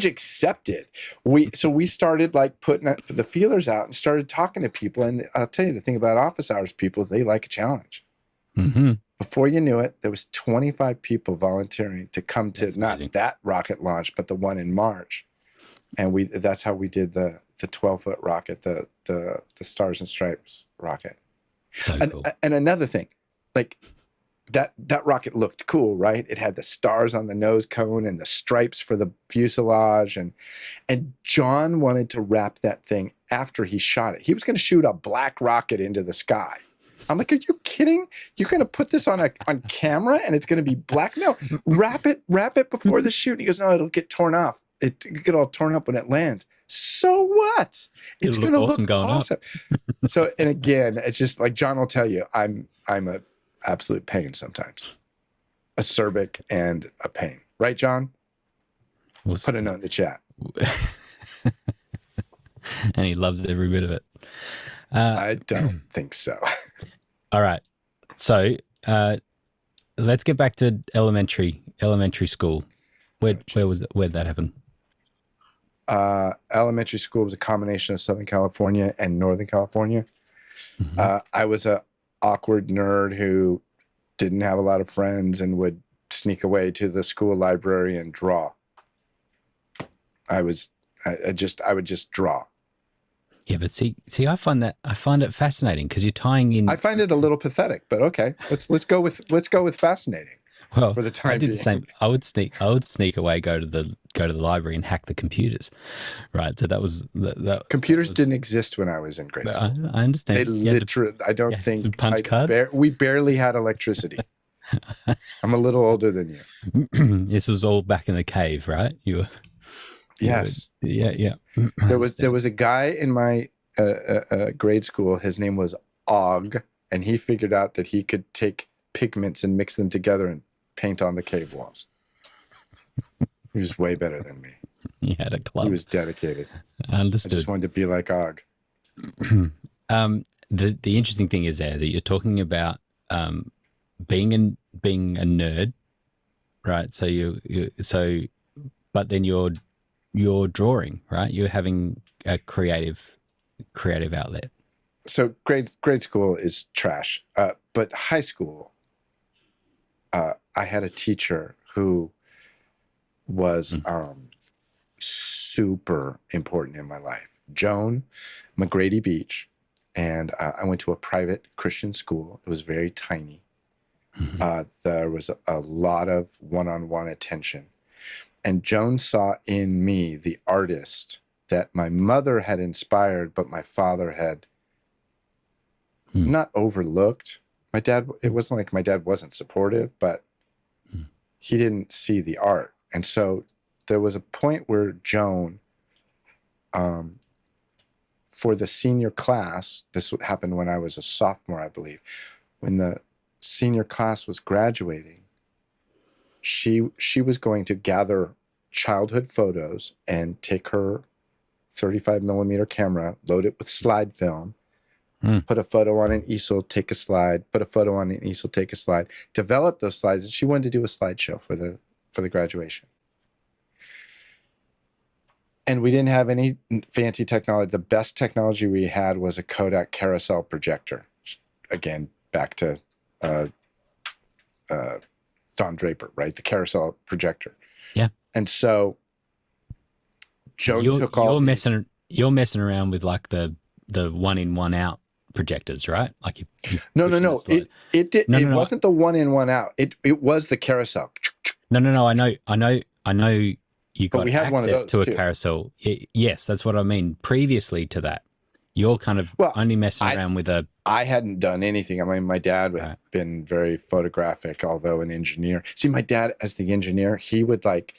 accepted. We started like putting the feelers out and started talking to people. And I'll tell you the thing about office hours people is they like a challenge. Mm-hmm. Before you knew it, there was 25 people volunteering to come to not that rocket launch, but the one in March. And that's how we did the 12-foot rocket, the Stars and Stripes rocket. So cool. And another thing, like that rocket looked cool, right? It had the stars on the nose cone and the stripes for the fuselage. And John wanted to wrap that thing after he shot it. He was going to shoot a black rocket into the sky. I'm like, are you kidding? You're going to put this on camera and it's going to be black? No, wrap it before the shoot. And he goes, no, it'll get torn off. It'll get all torn up when it lands. So what? It's going to look awesome. So, and again, it's just like John will tell you, I'm a absolute pain sometimes. Acerbic and a pain. Right, John? Put a note in the chat. And he loves every bit of it. I don't think so. All right. So let's get back to elementary school. Where'd that happen? Elementary school was a combination of Southern California and Northern California. Mm-hmm. I was a awkward nerd who didn't have a lot of friends and would sneak away to the school library and draw. I would just draw. Yeah, but see, I find it fascinating because you're tying in. I find it a little pathetic, but okay, let's go with fascinating. Well, for the time I did the same. I would sneak away, go to the library and hack the computers, right? So that was that. Computers didn't exist when I was in grade school. I understand. They literally. I don't think we barely had electricity. I'm a little older than you. This was all back in the cave, right? You were. Yes. Yeah. I There understand. was a guy in my grade school. His name was Og, and he figured out that he could take pigments and mix them together and paint on the cave walls. He was way better than me. He had a He club. was dedicated. I just Understood. wanted to be like Og. The interesting thing is there that you're talking about um, being a nerd, right? So but then you're drawing, right? You're having a creative outlet. So grade school is trash, but high school, I had a teacher who was Mm. super important in my life. Joan McGrady Beach, and I went to a private Christian school. It was very tiny. There was a lot of one-on-one attention. And Joan saw in me the artist that my mother had inspired, but my father had not overlooked. My dad, it wasn't like my dad wasn't supportive, but he didn't see the art. And so there was a point where Joan, for the senior class, this happened when I was a sophomore, I believe, when the senior class was graduating, she was going to gather childhood photos and take her 35 millimeter camera, load it with slide film, put a photo on an easel, take a slide, put a photo on an easel, take a slide, develop those slides. And she wanted to do a slideshow for the graduation. And we didn't have any fancy technology. The best technology we had was a Kodak carousel projector. Again, back to Don Draper, right? The carousel projector. Yeah. And so Joan took all these. You're messing around with like the one in one out projectors, right? Like you No. It did. No, It no, no. wasn't the one in, one out. It was the carousel. No. I know. You But got we had one of access those to a too. carousel. Yes, that's what I mean. Previously to that, you're kind of Well, only messing around with a. I hadn't done anything. I mean, my dad had Right. been very photographic, although an engineer. See, my dad, as the engineer, he would like,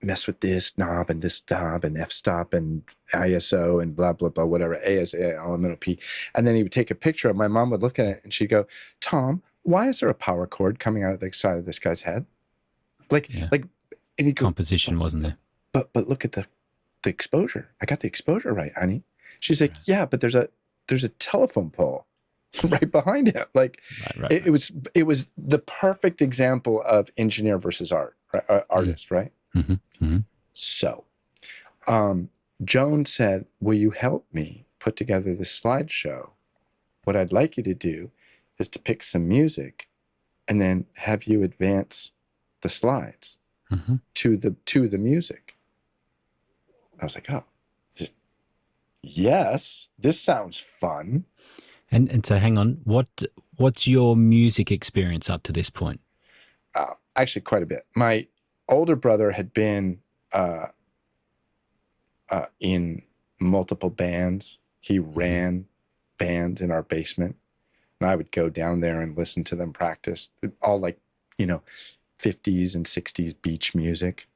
mess with this knob and f-stop and ISO and blah, blah, blah, whatever, ASA, elemental P. And then he would take a picture of my mom would look at it and she'd go, Tom, why is there a power cord coming out of the side of this guy's head? And he'd go, Composition wasn't there. But look at the exposure. I got the exposure right, honey. She's like, yeah, but there's a telephone pole right behind him. Like, Right. It was the perfect example of engineer versus artist, right? So, Joan said, will you help me put together this slideshow? What I'd like you to do is to pick some music and then have you advance the slides to the music. I was like, oh, yes, this sounds fun. And so, hang on. What's your music experience up to this point? Actually, quite a bit. My older brother had been in multiple bands. He ran bands in our basement, and I would go down there and listen to them practice. All like, 50s and 60s beach music.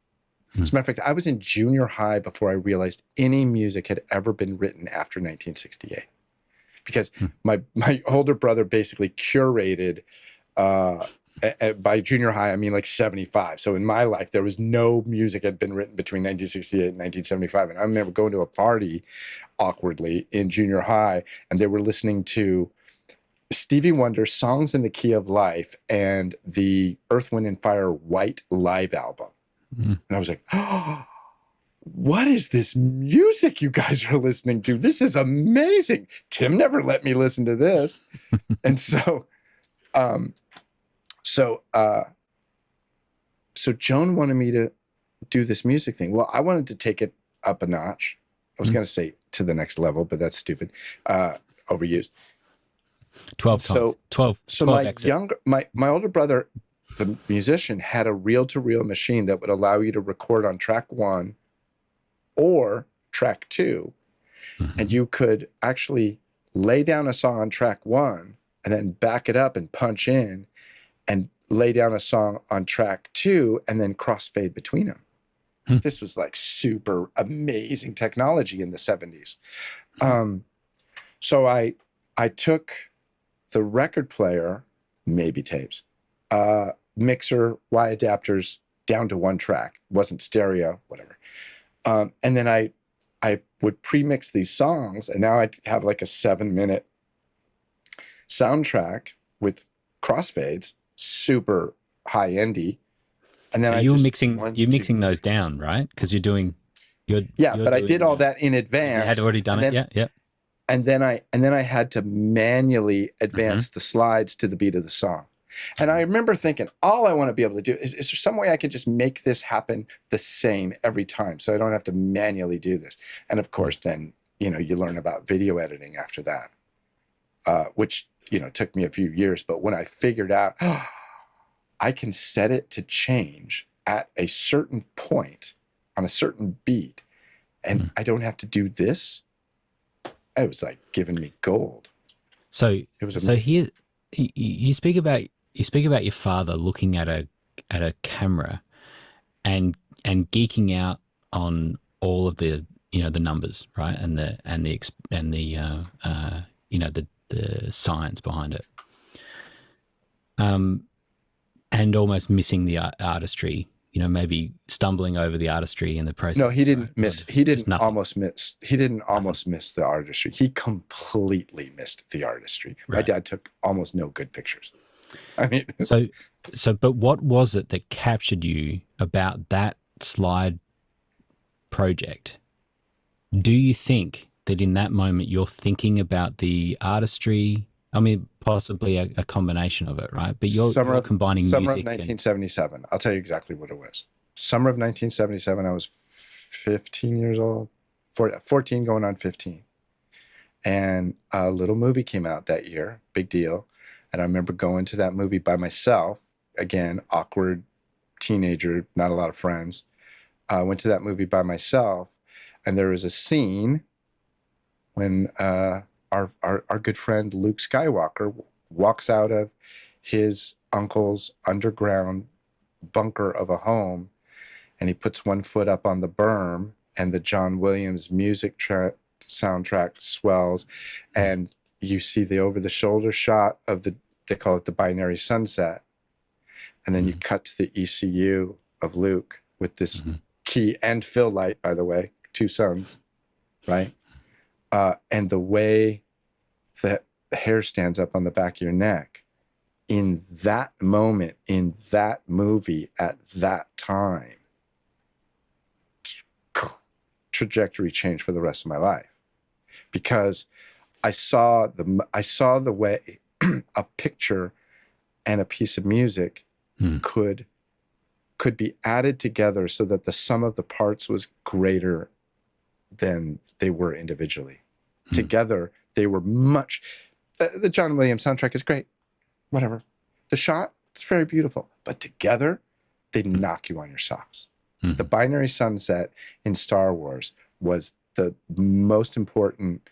As a matter of fact, I was in junior high before I realized any music had ever been written after 1968. Because my older brother basically curated, by junior high, I mean like 75. So in my life, there was no music had been written between 1968 and 1975. And I remember going to a party awkwardly in junior high, and they were listening to Stevie Wonder's Songs in the Key of Life and the Earth, Wind, and Fire White Live album. And I was like, oh, what is this music you guys are listening to? This is amazing. Tim never let me listen to this. And so Joan wanted me to do this music thing. Well, I wanted to take it up a notch. I was going to say to the next level, but that's stupid. Overused. 12 times. 12. So 12 my older brother, the musician, had a reel-to-reel machine that would allow you to record on track 1 or track 2. And you could actually lay down a song on track 1 and then back it up and punch in and lay down a song on track 2 and then crossfade between them. Hmm. This was like super amazing technology in the 70s. So I took the record player, maybe tapes, mixer, Y adapters down to one track. Wasn't stereo, whatever. And then I would pre-mix these songs, and now I have like a 7-minute soundtrack with crossfades, super high-endy. And then So I you're just mixing those down, right? Because you're doing but I did all that in you had advance. already done it. Yeah. And then I had to manually advance the slides to the beat of the song. And I remember thinking, all I want to be able to do is there some way I could just make this happen the same every time so I don't have to manually do this? And of course, then, you learn about video editing after that, which, took me a few years. But when I figured out, I can set it to change at a certain point on a certain beat, and I don't have to do this, it was like giving me gold. So it was amazing. So here you speak about your father looking at a camera and geeking out on all of the the numbers, right, and the science behind it, and almost missing the artistry. Maybe stumbling over the artistry in the process. No, he didn't miss. He didn't almost miss. He didn't almost miss the artistry. He completely missed the artistry. Right. My dad took almost no good pictures. I mean, but what was it that captured you about that slide project? Do you think that in that moment you're thinking about the artistry? I mean, possibly a combination of it, right? But you're combining summer music. Of 1977. I'll tell you exactly what it was. Summer of 1977. I was 15 years old, 14 going on 15. And a little movie came out that year, big deal. And I remember going to that movie by myself. Again, awkward teenager, not a lot of friends. I went to that movie by myself. And there was a scene when our good friend Luke Skywalker walks out of his uncle's underground bunker of a home, and he puts one foot up on the berm, and the John Williams music soundtrack swells, and you see the over-the-shoulder shot of they call it the binary sunset, and then you cut to the ECU of Luke with this key and fill light, by the way, 2 suns, right? And the way that the hair stands up on the back of your neck in that moment, in that movie, at that time, trajectory changed for the rest of my life, because I saw the way a picture and a piece of music could be added together so that the sum of the parts was greater than they were individually. Together, they were much. The John Williams soundtrack is great, whatever. The shot, it's very beautiful, but together, they knock you on your socks. The binary sunset in Star Wars was the most important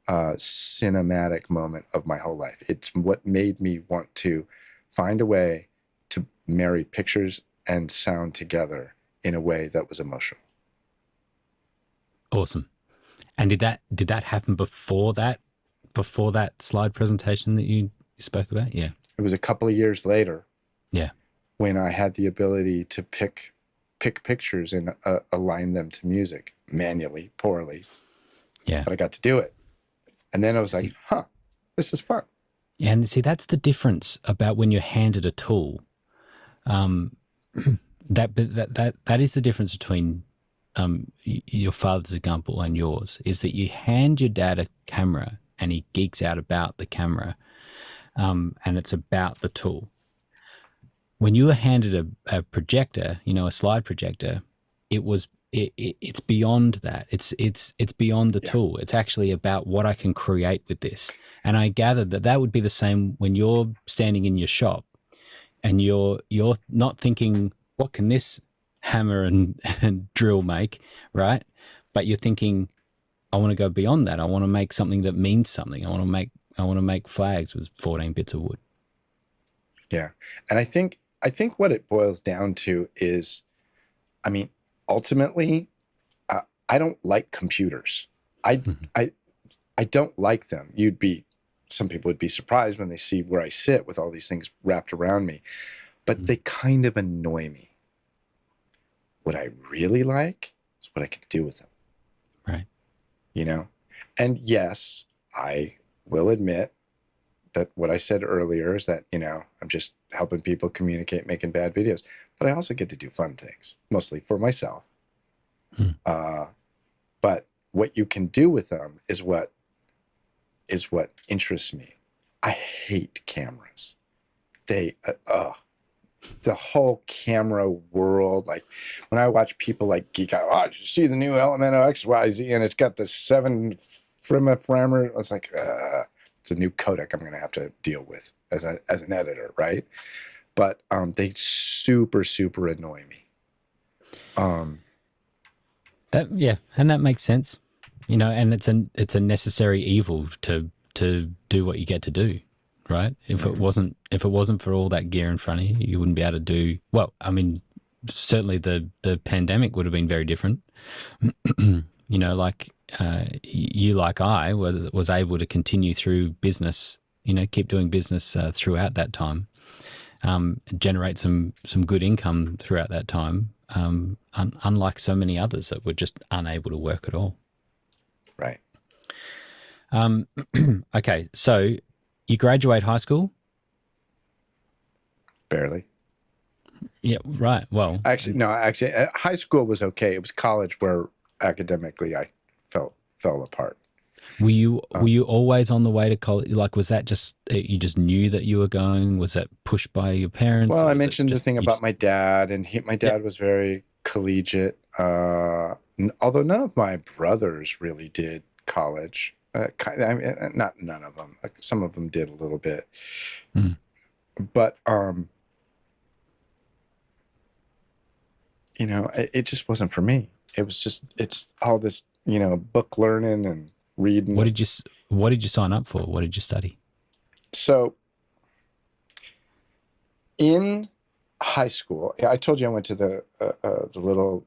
cinematic moment of my whole life. It's what made me want to find a way to marry pictures and sound together in a way that was emotional. Awesome. And did that happen before that slide presentation that you spoke about? Yeah. It was a couple of years later. Yeah. When I had the ability to pick pictures and align them to music manually, poorly. Yeah. But I got to do it. And then I was like, this is fun. And see, that's the difference about when you're handed a tool. That is the difference between your father's example and yours, is that you hand your dad a camera and he geeks out about the camera, and it's about the tool. When you were handed a projector, a slide projector, it's beyond that. It's beyond the tool. It's actually about what I can create with this. And I gathered that would be the same when you're standing in your shop and you're not thinking, what can this hammer and drill make, right? But you're thinking, I want to go beyond that. I want to make something that means something. I want to make flags with 14 bits of wood. Yeah. And I think what it boils down to is, I mean, ultimately, I don't like computers. I, I, I don't like them. Some people would be surprised when they see where I sit with all these things wrapped around me, but they kind of annoy me. What I really like is what I can do with them. Right. You know? And yes, I will admit that what I said earlier is that, I'm just helping people communicate, making bad videos, but I also get to do fun things, mostly for myself. But what you can do with them is what interests me. I hate cameras. The whole camera world, like when I watch people like geek out, oh, did you see the new Element XYZ and it's got the 7 framer? It's like, it's a new codec I'm going to have to deal with as an editor, right? But they super, super annoy me. And that makes sense, and it's a necessary evil to do what you get to do, right? If it wasn't for all that gear in front of you, you wouldn't be able to do well. I mean, certainly the pandemic would have been very different. Like you, like I was able to continue through business. Keep doing business throughout that time, generate some good income throughout that time. Unlike so many others that were just unable to work at all. Right. Okay, so you graduate high school? Barely. Yeah, right. Well, Actually, no. Actually, high school was okay. It was college where academically I fell apart. were you always on the way to college? Like, was that just you just knew that you were going? Was that pushed by your parents, Well, or I was it mentioned the just thing you about just? my dad, and my Yep. dad was very collegiate. Although none of my brothers really did college. I mean, not none of them. Like, some of them did a little bit, but it just wasn't for me. It's all this, book learning and reading. What did you sign up for? What did you study? So in high school, I told you I went to the little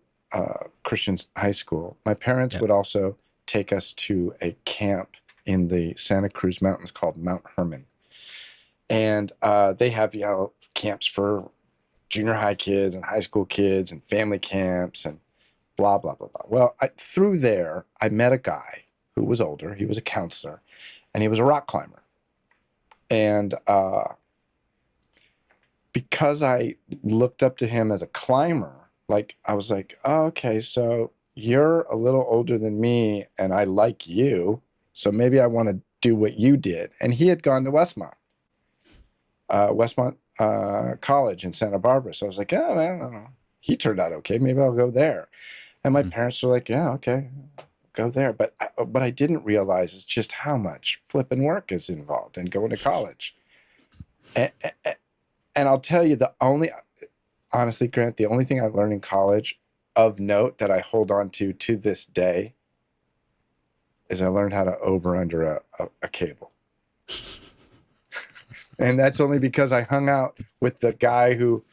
Christian high school. My parents Yep. would also take us to a camp in the Santa Cruz Mountains called Mount Herman, and they have camps for junior high kids and high school kids and family camps and blah blah blah blah. Well, through there, I met a guy who was older. He was a counselor, and he was a rock climber, and because I looked up to him as a climber, like I was like, oh, okay, so you're a little older than me and I like you, so maybe I want to do what you did. And he had gone to Westmont College in Santa Barbara. So I was like, oh, man, he turned out okay. Maybe I'll go there. And my parents were like, yeah, okay, go there. But what I didn't realize is just how much flipping work is involved in going to college. And I'll tell you, honestly, Grant, the only thing I've learned in college of note that I hold on to this day is I learned how to over under a cable. And that's only because I hung out with the guy who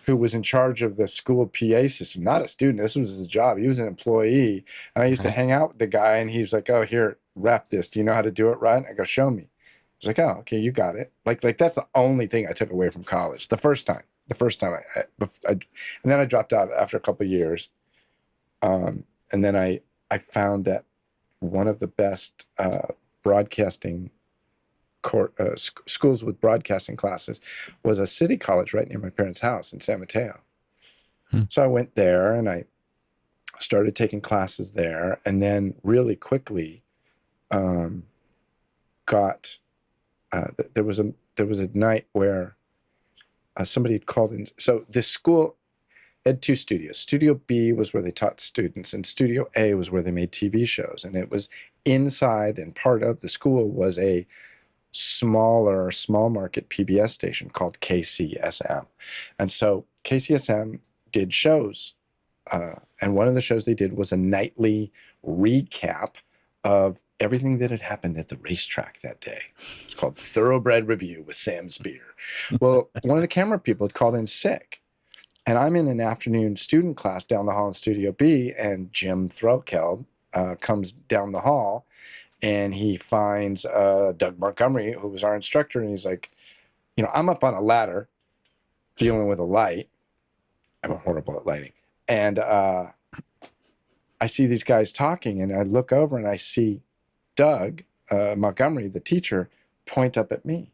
was in charge of the school PA system, not a student. This was his job. He was an employee. And I used to hang out with the guy, and he was like, oh, here, wrap this. Do you know how to do it right? I go, show me. I was like, oh, okay, you got it. Like that's the only thing I took away from college the first time. And then I dropped out after a couple of years. And then I found that one of the best broadcasting schools with broadcasting classes was a city college right near my parents' house in San Mateo. So I went there and I started taking classes there, and then really quickly got there was a night where somebody had called in. So this school had 2 studios. Studio B was where they taught students, and Studio A was where they made TV shows. And it was inside, and part of the school was a small market PBS station called KCSM. And so KCSM did shows. And one of the shows they did was a nightly recap of everything that had happened at the racetrack that day. It's called Thoroughbred Review with Sam Spear. Well, one of the camera people had called in sick. And I'm in an afternoon student class down the hall in Studio B, and Jim Threlkeld comes down the hall, and he finds Doug Montgomery, who was our instructor, and he's like, you know, I'm up on a ladder dealing with a light. I'm horrible at lighting. And I see these guys talking, and I look over and I see Doug Montgomery, the teacher, point up at me.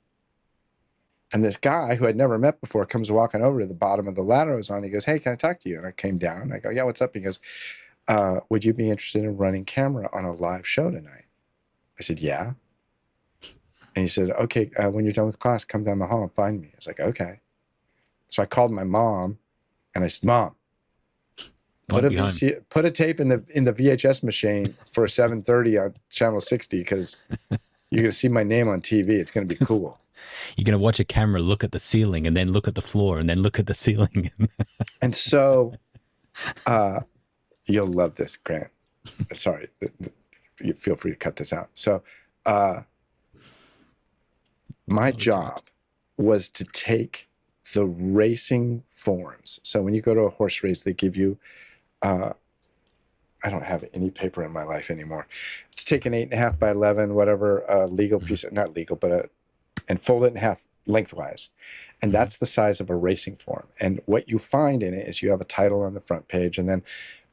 And this guy who I'd never met before comes walking over to the bottom of the ladder I was on. He goes, "Hey, can I talk to you?" And I came down. And I go, "Yeah, what's up?" He goes, "Would you be interested in running camera on a live show tonight?" I said, "Yeah." And he said, "Okay, when you're done with class, come down the hall and find me." I was like, "Okay." So I called my mom, and I said, "Mom, put a tape in the VHS machine for 7:30 on channel 60, because you're gonna see my name on TV. It's gonna be cool." You're going to watch a camera look at the ceiling and then look at the floor and then look at the ceiling. And so you'll love this, Grant. Sorry, you feel free to cut this out. So my job was to take the racing forms. So when you go to a horse race, they give you, I don't have any paper in my life anymore. To take an 8.5 by 11, whatever, legal piece, not legal, but and fold it in half lengthwise. And that's the size of a racing form. And what you find in it is you have a title on the front page, and then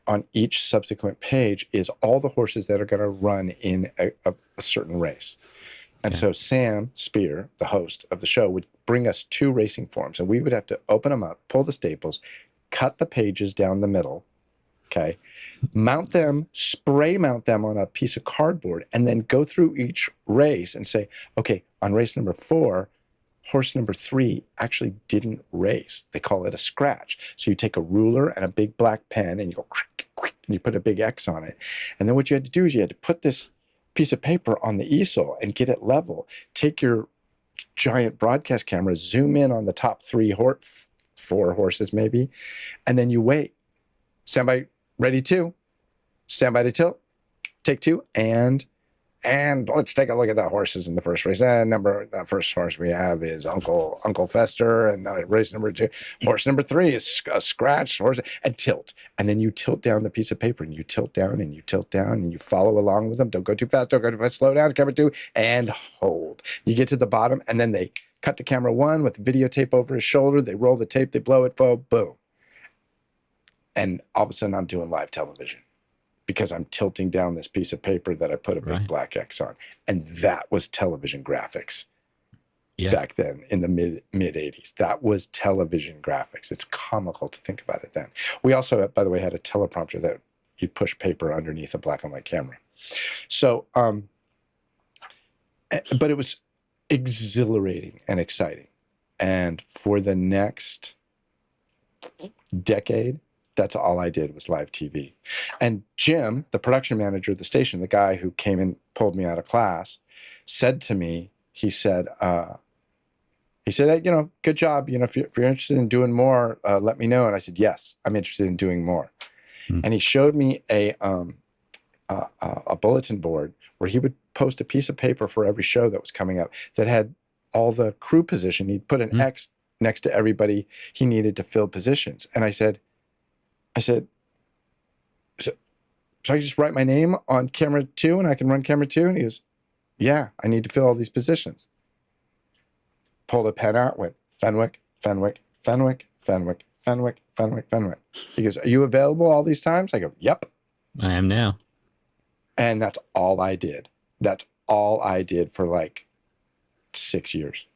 on each subsequent page is all the horses that are going to run in a certain race. And so Sam Spear, the host of the show, would bring us 2 racing forms, and we would have to open them up, pull the staples, cut the pages down the middle, okay, mount them, spray mount them on a piece of cardboard, and then go through each race and say, okay, on race number 4, horse number 3 actually didn't race. They call it a scratch. So you take a ruler and a big black pen, and you go, and you put a big X on it. And then what you had to do is you had to put this piece of paper on the easel and get it level. Take your giant broadcast camera, zoom in on the top 4 horses maybe, and then you wait. Stand by, ready to, stand by to tilt, take 2, and let's take a look at the horses in the first race. The first horse we have is Uncle Fester, and race number 2, horse number 3 is a scratched horse, and tilt. And then you tilt down the piece of paper, and you tilt down, and you tilt down, and you follow along with them. Don't go too fast, don't go too fast, slow down, camera 2, and hold. You get to the bottom, and then they cut to camera 1 with videotape over his shoulder. They roll the tape, they blow it, boom. And all of a sudden I'm doing live television, because I'm tilting down this piece of paper that I put a big black X on. And that was television graphics back then in the mid 80s. That was television graphics. It's comical to think about it then. We also, by the way, had a teleprompter that you'd push paper underneath a black and white camera. So, but it was exhilarating and exciting. And for the next decade, that's all I did was live TV. And Jim, the production manager of the station, the guy who came and pulled me out of class, said to me, he said, hey, you know, good job. You know, if you're interested in doing more, let me know. And I said, yes, I'm interested in doing more. And he showed me a bulletin board where he would post a piece of paper for every show that was coming up that had all the crew position. He'd put an X next to everybody he needed to fill positions. And I said, so I just write my name on camera 2 and I can run camera 2? And he goes, yeah, I need to fill all these positions. Pulled a pen out, went Fenwick, Fenwick, Fenwick, Fenwick, Fenwick, Fenwick, Fenwick. He goes, are you available all these times? I go, yep. I am now. And that's all I did. That's all I did for like 6 years.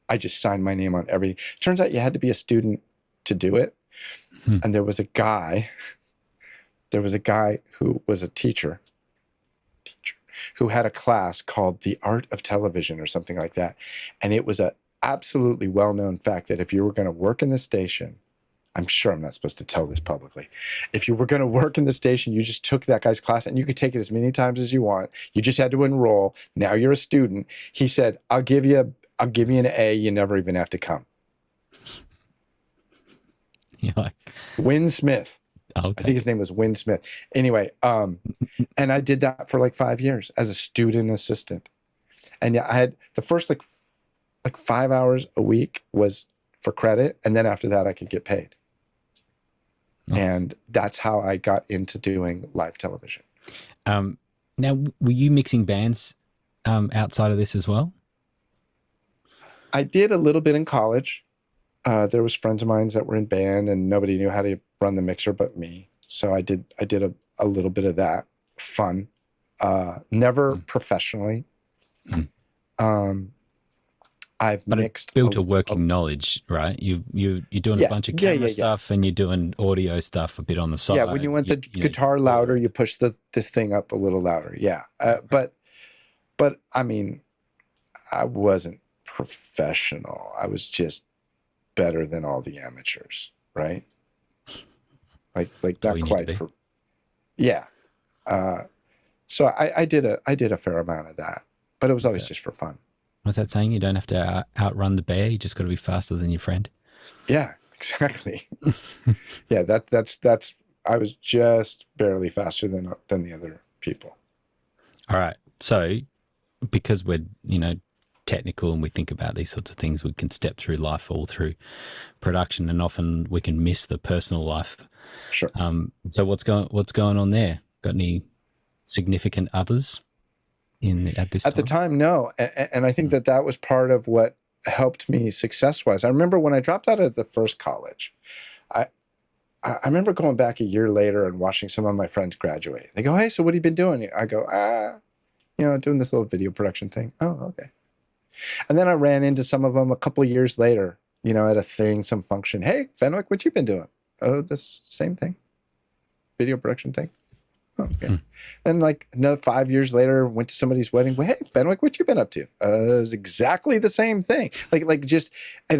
I just signed my name on everything. Turns out you had to be a student to do it. And there was a guy who was a teacher who had a class called The Art of Television or something like that. And it was a absolutely well-known fact that if you were going to work in the station, I'm sure I'm not supposed to tell this publicly. If you were going to work in the station, you just took that guy's class, and you could take it as many times as you want. You just had to enroll. Now you're a student. He said, I'll give you an A. You never even have to come. You're like, Win Smith. okay. I think his name was Win Smith. Anyway, and I did that for like 5 years as a student assistant. And yeah, I had the first like 5 hours a week was for credit, and then after that I could get paid. Oh. And that's how I got into doing live television. Now, were you mixing bands outside of this as well? I did a little bit in college. There was friends of mine that were in band, and nobody knew how to run the mixer but me. So I did a little bit of that. Fun. Never professionally. I've mixed built a working knowledge, right? You're doing a bunch of camera stuff, and you're doing audio stuff a bit on the side. Yeah, when you want the guitar louder, you push this thing up a little louder. Yeah, but I mean, I wasn't professional. I was just better than all the amateurs, right? Like not quite. Yeah. So I did a fair amount of that, but it was always just for fun. What's that saying? You don't have to outrun the bear. You just got to be faster than your friend. Yeah, exactly. Yeah, that's. I was just barely faster than the other people. All right. So, because we're technical and we think about these sorts of things, we can step through life all through production, and often we can miss the personal life. Sure. So what's going on there? Got any significant others at the time? No, and I think that was part of what helped me success-wise. I remember when I dropped out of the first college, I remember going back a year later and watching some of my friends graduate. They go, "Hey, so what have you been doing?" I go, doing this little video production thing. Oh, okay. And then I ran into some of them a couple of years later, at a thing, some function. "Hey, Fenwick, what you been doing?" "Oh, this same thing, video production thing." "Oh, okay." And like another 5 years later, went to somebody's wedding. "Well, hey, Fenwick, what you been up to?" It was exactly the same thing. And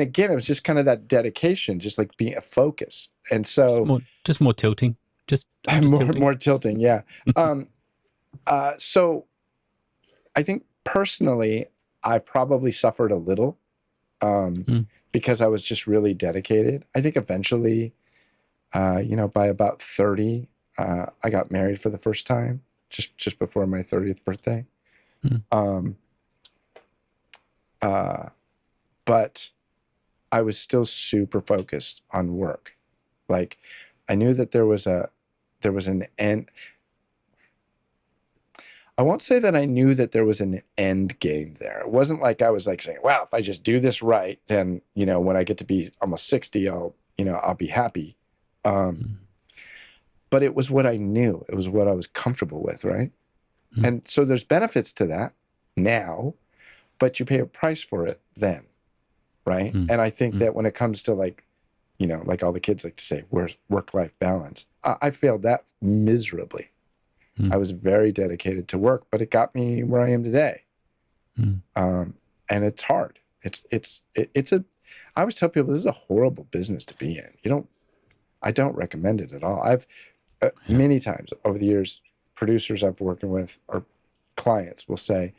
again, it was just kind of that dedication, just like being a focus. And so just more tilting, just more tilting. Yeah. So I think personally, I probably suffered a little because I was just really dedicated. I think eventually, by about 30, I got married for the first time, just before my 30th birthday. But I was still super focused on work. Like, I knew that there was an end. I won't say that I knew that there was an end game there. It wasn't like I was like saying, "Well, if I just do this right, then, when I get to be almost 60, I'll be happy." But it was what I knew. It was what I was comfortable with, right? And so there's benefits to that now, but you pay a price for it then, right? And I think that when it comes to like all the kids like to say, work-life balance, I failed that miserably. I was very dedicated to work, but it got me where I am today. And it's hard. I always tell people, this is a horrible business to be in. I don't recommend it at all. I've many times over the years, producers I've worked with or clients will say,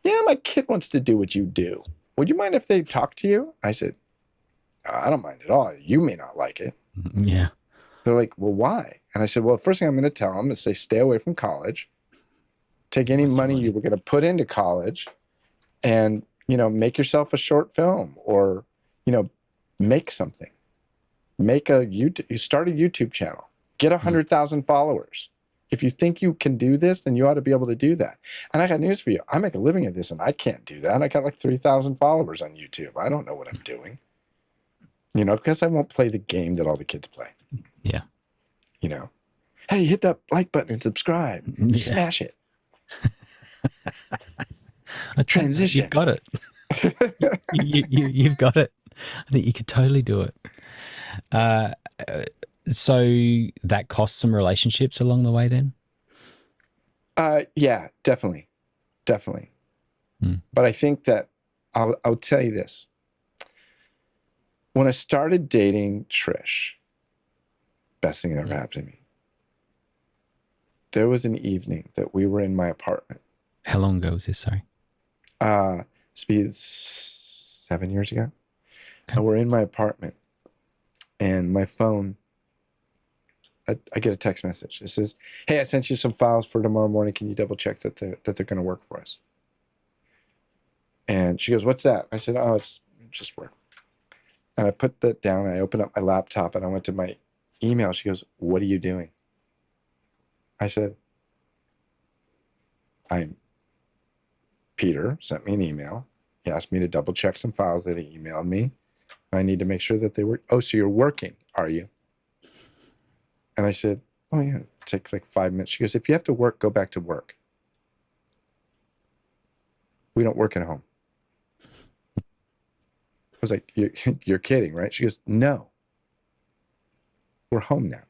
"Yeah, my kid wants to do what you do. Would you mind if they talk to you?" I said, "I don't mind at all. You may not like it." Yeah. They're like, "Well, why?" And I said, "Well, the first thing I'm going to tell them is say, stay away from college. Take any money you were going to put into college and, make yourself a short film or, make something. You start a YouTube channel. Get 100,000 followers. If you think you can do this, then you ought to be able to do that." And I got news for you. I make a living at this, and I can't do that. I got like 3,000 followers on YouTube. I don't know what I'm doing. Because I won't play the game that all the kids play. Yeah. "Hey, hit that like button and subscribe. Yeah. Smash it." Transition. You've got it. You've got it. I think you could totally do it. So that costs some relationships along the way then? Yeah, definitely. But I think that I'll tell you this. When I started dating Trish, best thing that ever happened to me, there was an evening that we were in my apartment. How long ago was this? Sorry. It's been 7 years ago. Okay. And we're in my apartment, and my phone, I get a text message. It says, "Hey, I sent you some files for tomorrow morning. Can you double check that they're going to work for us?" And she goes, "What's that?" I said, "Oh, it's just work." And I put that down. I opened up my laptop, and I went to my email. She goes, "What are you doing?" I said, Peter sent me an email. He asked me to double check some files that he emailed me. I need to make sure that they work. "Oh, so you're working, are you?" And I said, "Oh yeah, take like 5 minutes." She goes, "If you have to work, go back to work. We don't work at home." I was like, you're kidding, right? She goes, "No, we're home now."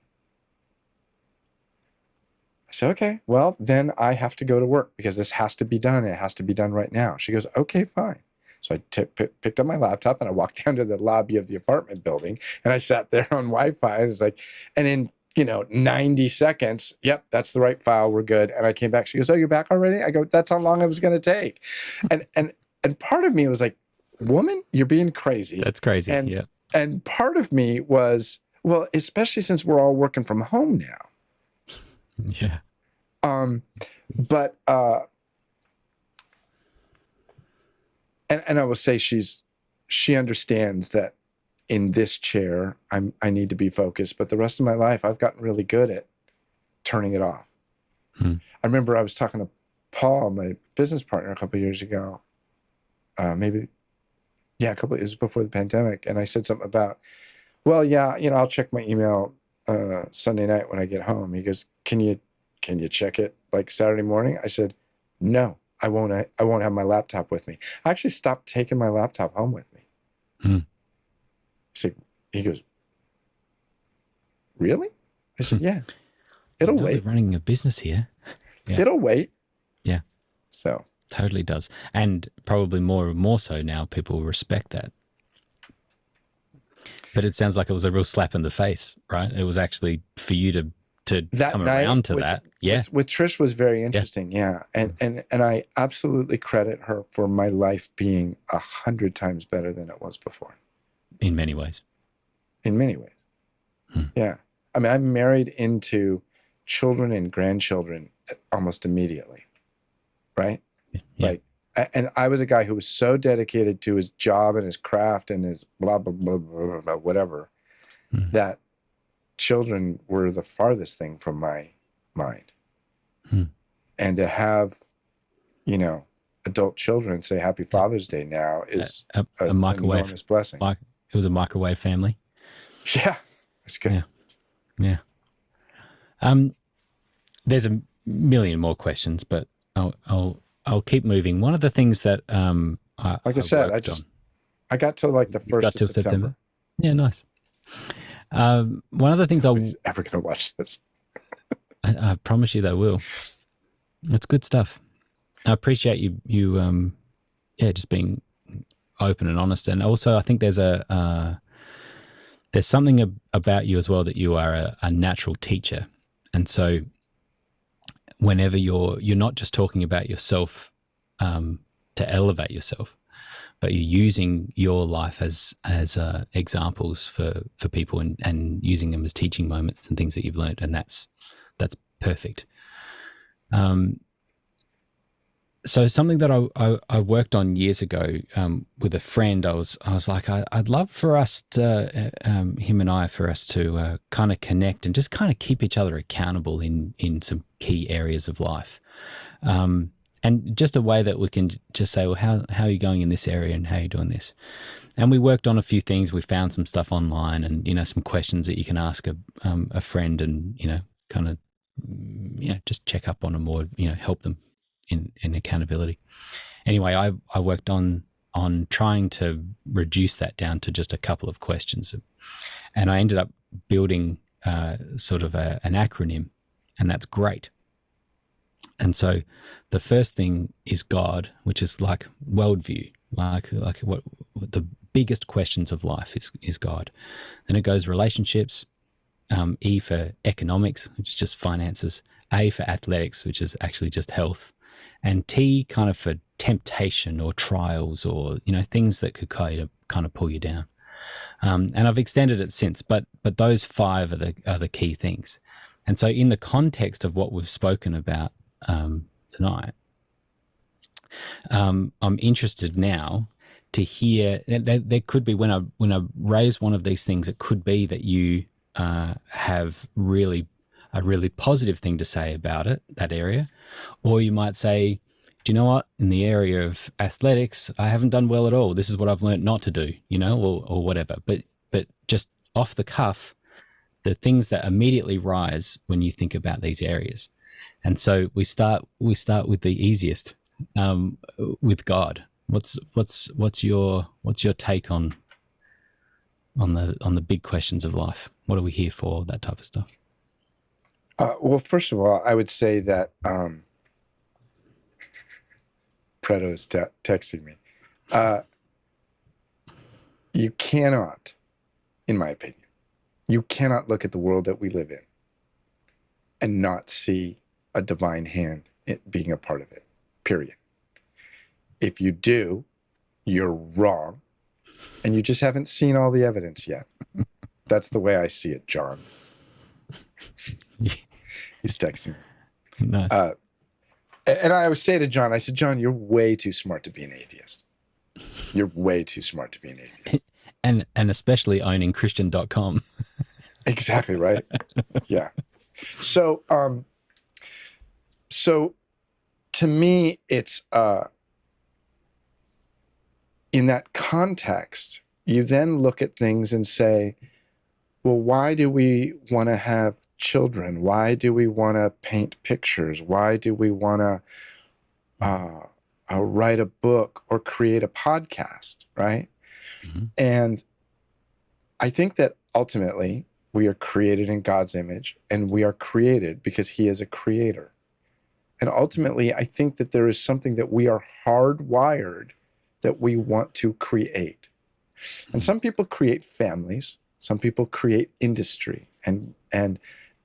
I said, "Okay, well, then I have to go to work because this has to be done. It has to be done right now." She goes, "Okay, fine." So I picked up my laptop and I walked down to the lobby of the apartment building and I sat there on Wi-Fi and it was like, and in 90 seconds, yep, that's the right file. We're good. And I came back. She goes, "Oh, you're back already?" I go, "That's how long it was going to take." And part of me was like, "Woman, you're being crazy." That's crazy. Yeah. And part of me was, well, especially since we're all working from home now. Yeah. But and I will say she understands that in this chair I need to be focused, but the rest of my life I've gotten really good at turning it off. I remember I was talking to Paul, my business partner, a couple of years ago. A couple of years before the pandemic, and I said something about, well, yeah, I'll check my email Sunday night when I get home. He goes, Can you check it like Saturday morning?" I said, "No, I won't have my laptop with me." I actually stopped taking my laptop home with me. He goes, "Really?" I said, "Yeah, it'll wait." We're running a business here. Yeah. It'll wait. Yeah. So totally does. And probably more so now people respect that. But it sounds like it was a real slap in the face, right? It was actually for you to that come night, around to that. Yeah. With Trish was very interesting. Yeah. And I absolutely credit her for my life being 100 times better than it was before. In many ways. Yeah. I mean, I married into children and grandchildren almost immediately. Right? Yeah. Like, and I was a guy who was so dedicated to his job and his craft and his blah, blah, blah, blah, blah whatever, that children were the farthest thing from my mind. And to have, adult children say Happy Father's Day now is a microwave, an enormous blessing. It was a microwave family. Yeah, that's good. Yeah. There's a million more questions, but I'll keep moving. One of the things that like I said, I got till like the 1st of September. Yeah, nice. One of the things Nobody's ever gonna watch this. I promise you they will. It's good stuff. I appreciate you just being open and honest. And also I think there's something about you as well, that you are a natural teacher. And so whenever you're not just talking about yourself to elevate yourself, but you're using your life as examples for people and using them as teaching moments and things that you've learned, and that's perfect. So something that I worked on years ago with a friend, I was like, I'd love for us to him and I to kind of connect and just kind of keep each other accountable in some key areas of life, and just a way that we can just say, well, how are you going in this area and how are you doing this? And we worked on a few things. We found some stuff online, and some questions that you can ask a friend, and kind of just check up on them, or help them in accountability. Anyway, I worked on trying to reduce that down to just a couple of questions, and I ended up building sort of an acronym, and that's GREAT. And so the first thing is God, which is like worldview, like what the biggest questions of life is God. Then it goes relationships, E for economics, which is just finances, A for athletics, which is actually just health, and T kind of for temptation or trials, or things that could kind of pull you down. And I've extended it since, but those 5 are the key things. And so in the context of what we've spoken about tonight, I'm interested now to hear. There could be, when I raise one of these things, it could be that you have a really positive thing to say about it, that area. Or you might say, do you know what? In the area of athletics, I haven't done well at all. This is what I've learned not to do, or whatever. But just off the cuff, the things that immediately rise when you think about these areas. And so we start with the easiest, with God. What's your take on the big questions of life? What are we here for? That type of stuff. Well, first of all, I would say that Preto is texting me. You cannot, in my opinion, you cannot look at the world that we live in and not see a divine hand being a part of it, period. If you do, you're wrong, and you just haven't seen all the evidence yet. That's the way I see it, John. He's texting me. Nice. And I always say to John, I said, John, you're way too smart to be an atheist. You're way too smart to be an atheist. And especially owning Christian.com. Exactly, right? Yeah. So to me, it's in that context, you then look at things and say, well, why do we want to have children? Why do we want to paint pictures? Why do we want to write a book or create a podcast, right? Mm-hmm. And I think that ultimately we are created in God's image, and we are created because he is a creator. And ultimately, I think that there is something that we are hardwired that we want to create. And some people create families. Some people create industry and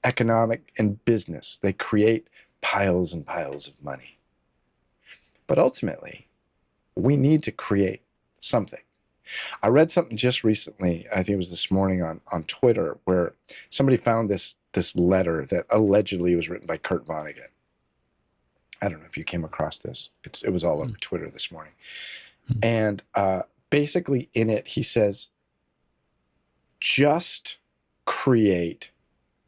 economic and business. They create piles and piles of money. But ultimately, we need to create something. I read something just recently, I think it was this morning on Twitter, where somebody found this letter that allegedly was written by Kurt Vonnegut. I don't know if you came across this. It was all over Twitter this morning. And basically in it, he says, just create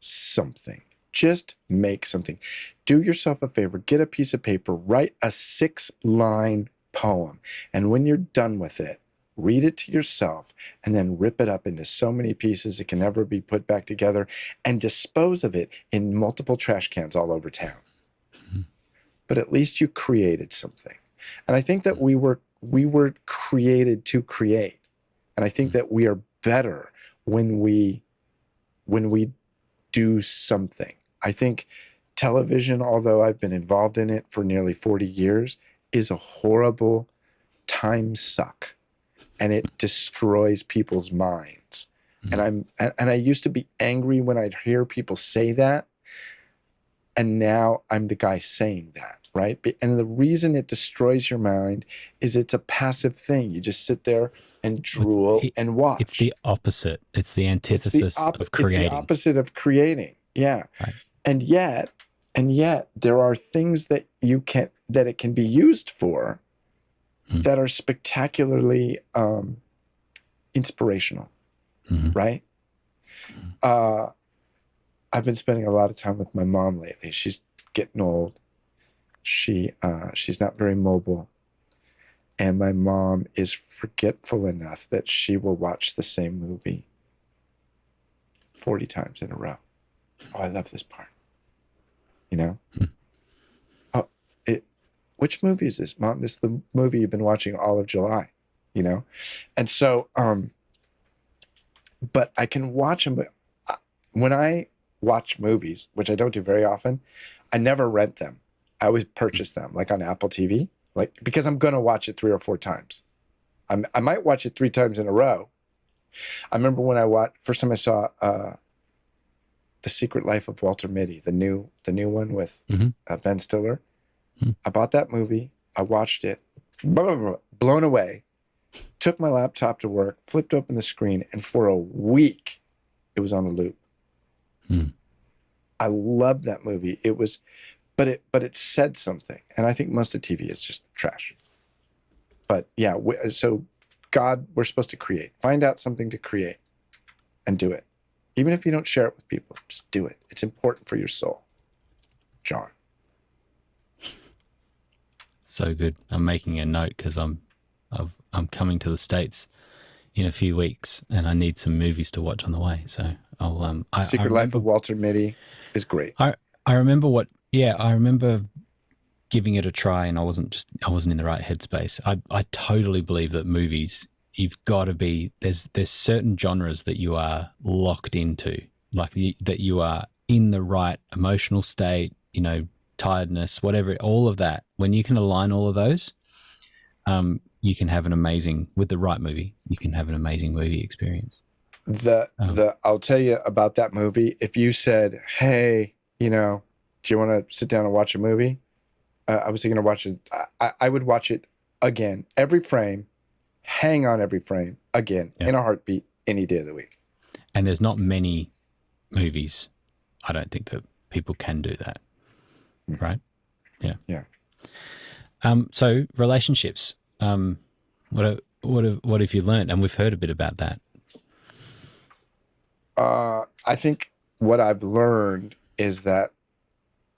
something. Just make something. Do yourself a favor. Get a piece of paper. Write a 6-line poem. And when you're done with it, read it to yourself and then rip it up into so many pieces it can never be put back together, and dispose of it in multiple trash cans all over town. Mm-hmm. But at least you created something. And I think that we were created to create. And I think that we are better when we do something. I think television, although I've been involved in it for nearly 40 years, is a horrible time suck, and it destroys people's minds. Mm-hmm. And I used to be angry when I'd hear people say that, and now I'm the guy saying that, right? And the reason it destroys your mind is it's a passive thing. You just sit there and drool and watch. It's the opposite. It's the antithesis of creating. It's the opposite of creating. Yeah. Right. And yet there are things that it can be used for that are spectacularly inspirational, right? I've been spending a lot of time with my mom lately. She's getting old. She's not very mobile. And my mom is forgetful enough that she will watch the same movie 40 times in a row. Oh, I love this part. You know? Oh, which movie is this, Mom? This is the movie you've been watching all of July, you know? And so, but I can watch them. When I watch movies, which I don't do very often, I never rent them. I always purchase them, like on Apple TV, because I'm going to watch it 3 or 4 times. I might watch it 3 times in a row. I remember when first time I saw The Secret Life of Walter Mitty, the new one with Ben Stiller. Mm-hmm. I bought that movie. I watched it, blown away, took my laptop to work, flipped open the screen, and for a week, it was on a loop. Mm. I loved that movie. It was, but it said something, and I think most of TV is just trash. But yeah, so God, we're supposed to create. Find out something to create, and do it. Even if you don't share it with people, just do it. It's important for your soul. John. So good. I'm making a note because I'm coming to the States in a few weeks, and I need some movies to watch on the way. So I'll Secret Life of Walter Mitty is great. I remember I remember giving it a try, and I wasn't in the right headspace. I totally believe that movies, you've got to be, there's certain genres that you are locked into, like that you are in the right emotional state, tiredness, whatever, all of that. When you can align all of those, you can have with the right movie, you can have an amazing movie experience. I'll tell you about that movie. If you said, hey, do you want to sit down and watch a movie? I was thinking of watching. I would watch it again, every frame, hang on every frame again, in a heartbeat, any day of the week. And there's not many movies, I don't think, that people can do that, right? Yeah. Yeah. So relationships. What have you learned? And we've heard a bit about that. I think what I've learned is that,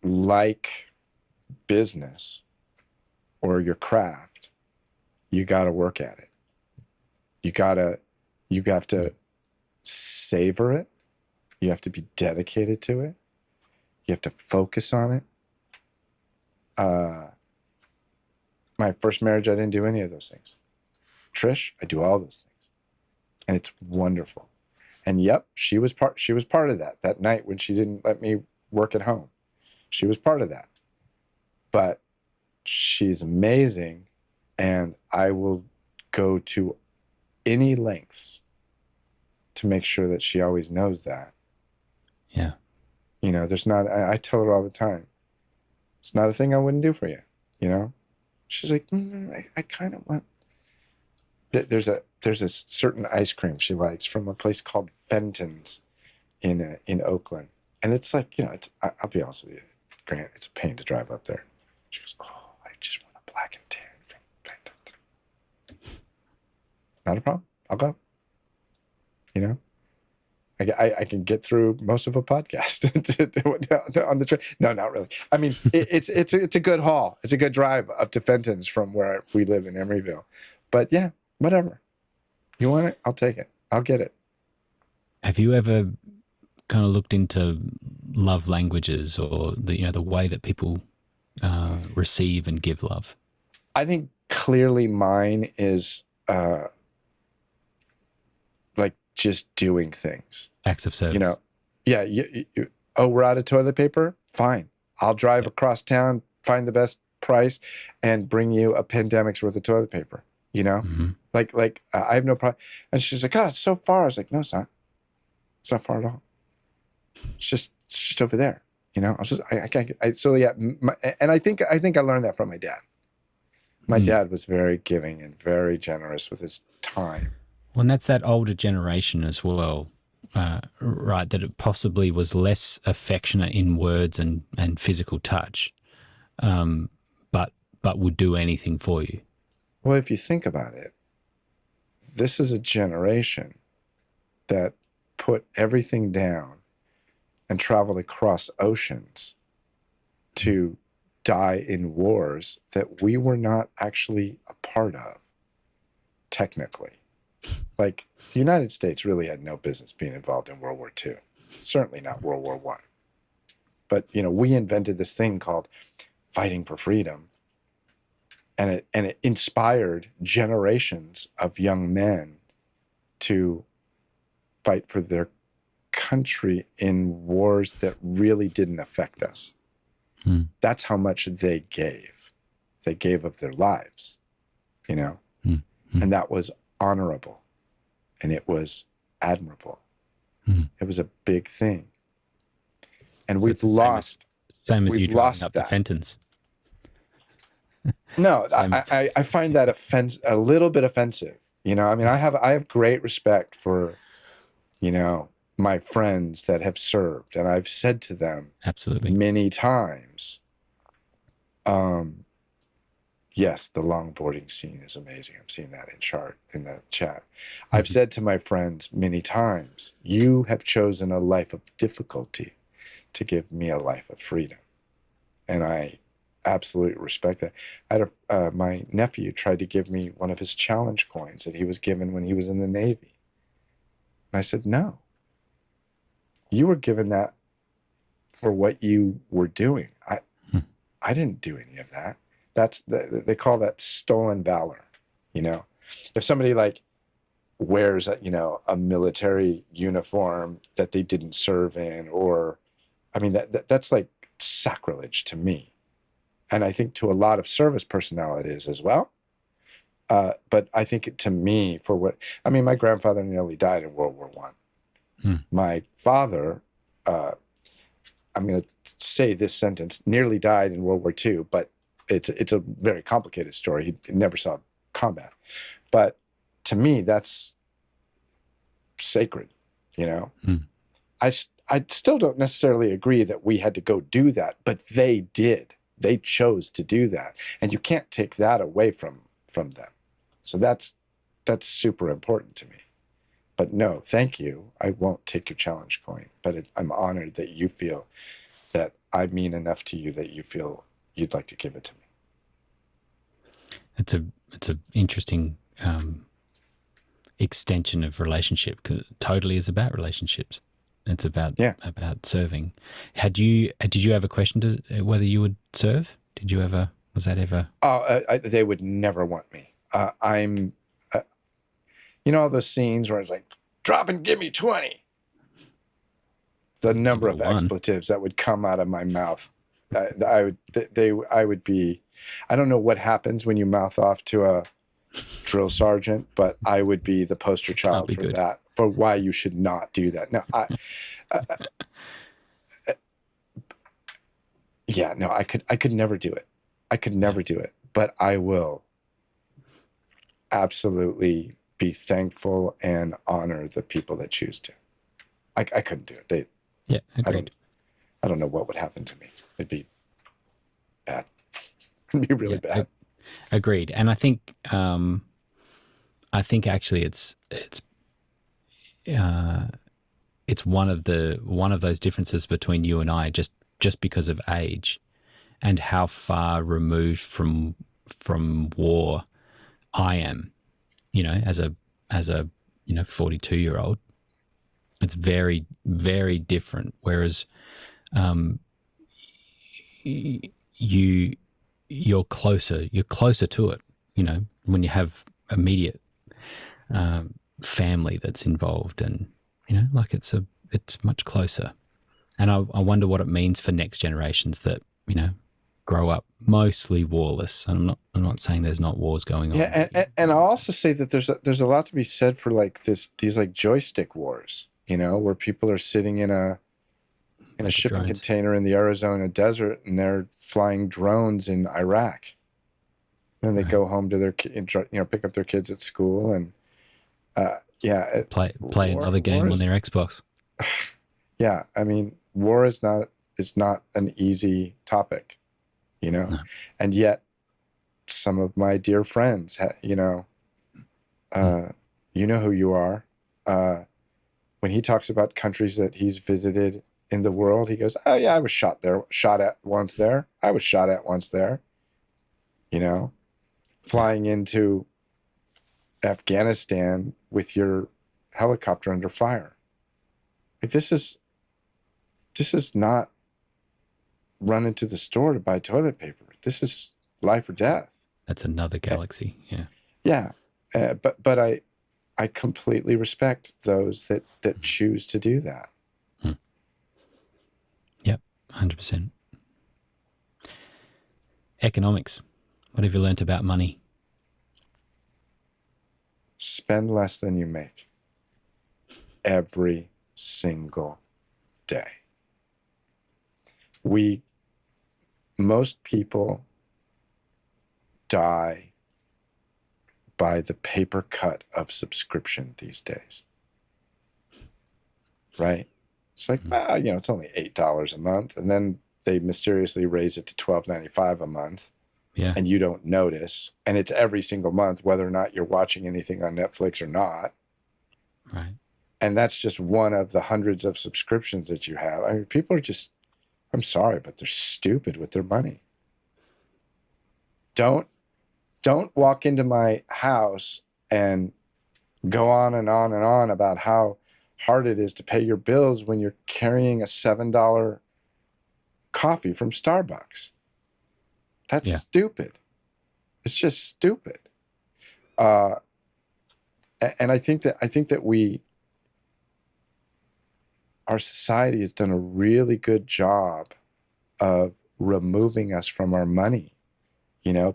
like business or your craft, you got to work at it. You have to savor it. You have to be dedicated to it. You have to focus on it. My first marriage, I didn't do any of those things. Trish, I do all those things, and it's wonderful. And yep, she was part of that night when she didn't let me work at home. She was part of that. But she's amazing, and I will go to any lengths to make sure that she always knows that. Yeah. There's not, I tell her all the time, it's not a thing I wouldn't do for you, She's like, I kind of want, there's a certain ice cream she likes from a place called Fenton's in Oakland. And it's like, I'll be honest with you, Grant, it's a pain to drive up there. She goes, oh, I just want a black and tan from Fenton's. Not a problem. I'll go. I can get through most of a podcast on the train. No, not really. I mean, it's a good haul. It's a good drive up to Fenton's from where we live in Emeryville. But yeah, whatever. You want it? I'll take it. I'll get it. Have you ever kind of looked into love languages or the way that people receive and give love? I think clearly mine is like just doing things. Acts of service. Yeah. We're out of toilet paper? Fine. I'll drive across town, find the best price, and bring you a pandemic's worth of toilet paper. Mm-hmm. Like I have no problem. And she's like, oh, it's so far. I was like, no, it's not. It's not far at all. It's just over there. I can't get, so yeah. And I think I learned that from my dad. My dad was very giving and very generous with his time. Well, and that's that older generation as well, right? That it possibly was less affectionate in words and physical touch, but would do anything for you. Well, if you think about it, this is a generation that put everything down and traveled across oceans to die in wars that we were not actually a part of, technically. Like, the United States really had no business being involved in World War II. Certainly not World War I. But, we invented this thing called fighting for freedom. And it inspired generations of young men to fight for their country in wars that really didn't affect us. That's how much they gave. They gave of their lives, and that was honorable, and it was admirable. It was a big thing, and so we've lost. Same as you driving up the Fenton's. No, I find that a little bit offensive. I mean, I have great respect for, my friends that have served, and I've said to them absolutely many times, Yes, the longboarding scene is amazing. I'm seeing that in the chat. I've Mhm. said to my friends many times, you have chosen a life of difficulty to give me a life of freedom. And I absolutely respect that. I had my nephew tried to give me one of his challenge coins that he was given when he was in the Navy. And I said, no, you were given that for what you were doing. Mhm. I didn't do any of that. They call that stolen valor. You know, if somebody like wears a military uniform that they didn't serve in, or I mean that's like sacrilege to me, and I think to a lot of service personnel it is as well. But I think to me, for what I mean, my grandfather nearly died in World War I. Mhm. My father, I'm going to say this sentence, nearly died in World War II, but it's a very complicated story. He never saw combat. But to me, that's sacred, you know? Mhm. I still don't necessarily agree that we had to go do that, but they did. They chose to do that. And you can't take that away from them. So that's super important to me. But no, thank you. I won't take your challenge coin. But I'm honored that you feel that I mean enough to you that you feel you'd like to give it to me. It's a interesting extension of relationship because it totally is about relationships. It's Yeah. about serving. Did you have a question to whether you would serve? Did you ever was that ever? Oh, they would never want me. I'm, all those scenes where it's like, drop and give me 20. The You number would have of won. expletives that would come out of my mouth. I would be, I don't know what happens when you mouth off to a drill sergeant, but I would be the poster Can't child be for good. that, for why you should not do that. Now, yeah, no, I could never do it. I could Yeah. never do it, but I will absolutely be thankful and honor the people that choose to. I couldn't do it. Yeah. I Agreed. don't, I don't know what would happen to me. It'd be bad. It'd be really Yeah. bad. Agreed. And I think actually uh, it's one of those differences between you and I just because of age and how far removed from war I am. You know, as a 42-year-old, it's very very different. Whereas um, you you're closer to it. You know, when you have immediate family that's involved, and like it's much closer. And I wonder what it means for next generations that grow up mostly warless. And I'm not saying there's not wars going on, Yeah, but and I'll also say that there's a lot to be said for like these like joystick wars, where people are sitting in a like the shipping drones. container in the Arizona desert and they're flying drones in Iraq. And they Right. go home to their pick up their kids at school and yeah, Play another war game on is their Xbox. yeah. I mean, war is not an easy topic, No. and yet some of my dear friends, Hmm. uh, you know who you are. Uh, when he talks about countries that he's visited in the world, he goes, "Oh yeah, I was shot at once there. I was shot at once there." You know, Yeah. flying into Afghanistan with your helicopter under fire. Like this is not run into the store to buy toilet paper. This is life or death. That's another galaxy. Yeah. Yeah, but I completely respect those that choose to do that. Hmm. Yep. 100%. Economics. What have you learnt about money? Spend less than you make every single day. Most people die by the paper cut of subscription these days, right? It's like, Hmm. well, it's only $8 a month, and then they mysteriously raise it to $12.95 a month, Yeah. and you don't notice, and it's every single month, whether or not you're watching anything on Netflix or not. Right. And that's just one of the hundreds of subscriptions that you have. I mean, people are just, I'm sorry, but they're stupid with their money. Don't walk into my house and go on and on and on about how hard it is to pay your bills when you're carrying a $7 coffee from Starbucks. That's stupid. It's just stupid. And I think that our society has done a really good job of removing us from our money,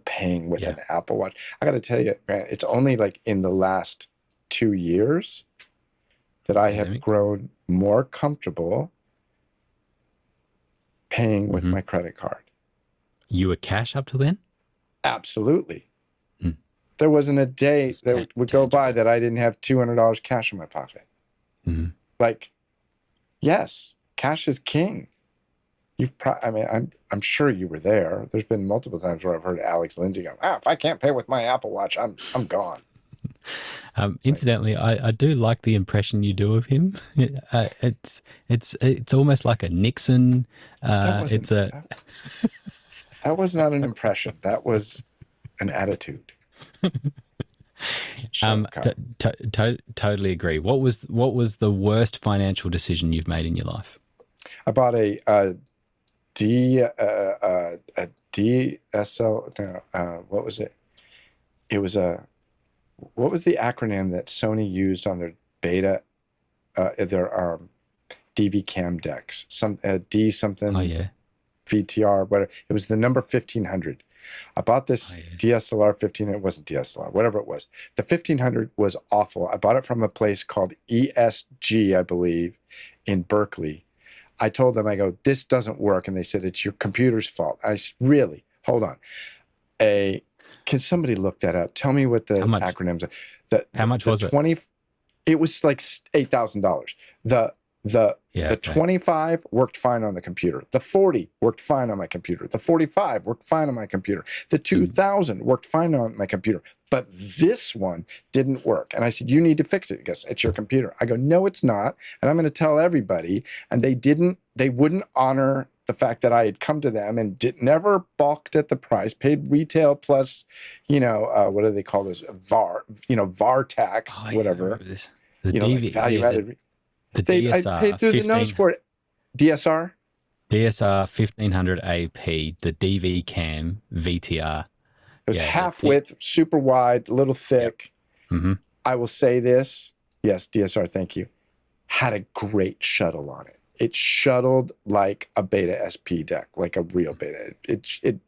paying with an Apple Watch. I got to tell you, Grant, it's only like in the last 2 years that I have grown more comfortable paying with my credit card. You were cash up till then? Absolutely. There wasn't a day that would go by that I didn't have $200 cash in my pocket. Like, yes, cash is king. I'm sure you were there. There's been multiple times where I've heard Alex Lindsay go, if I can't pay with my Apple Watch, I'm gone. Incidentally, I do like the impression you do of him. It's almost like a Nixon. That was not an impression. That was an attitude. Totally agree. What was the worst financial decision you've made in your life? I bought a DSL. What was it? It was what was the acronym that Sony used on their beta, their DV cam decks? Some D something. Oh yeah. VTR, whatever. It was the number 1500. I bought this DSLR 15. It wasn't DSLR, whatever it was. The 1500 was awful. I bought it from a place called ESG, I believe, in Berkeley. I told them, I go, this doesn't work. And they said, it's your computer's fault. I said, really? Hold on. Can somebody look that up? Tell me what the acronyms are. How much was it? It was like $8,000. The 25 worked fine on the computer. The 40 worked fine on my computer. The 45 worked fine on my computer. The 2000 worked fine on my computer. But this one didn't work. And I said, you need to fix it. He goes, it's your computer. I go, no, it's not. And I'm going to tell everybody. And they wouldn't honor the fact that I had come to them and never balked at the price, paid retail plus, what do they call this? VAR tax, whatever. Like value added. I paid through the nose for it. DSR 1500 AP, the DV cam VTR. It was half width, super wide, a little thick. Yep. I will say this. Yes, DSR, thank you. Had a great shuttle on it. It shuttled like a Beta SP deck, like a real Beta. It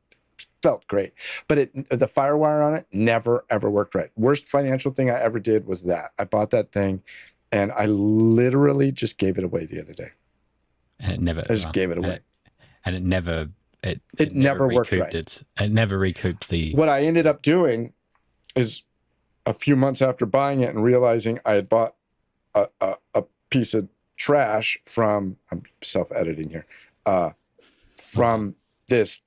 felt great. But the firewire on it never, ever worked right. Worst financial thing I ever did was that. I bought that thing, and I literally just gave it away the other day. And it never. I just gave it away. And it never. It never worked right. It never recouped the. What I ended up doing is a few months after buying it and realizing I had bought a piece of trash from, I'm self-editing here, from this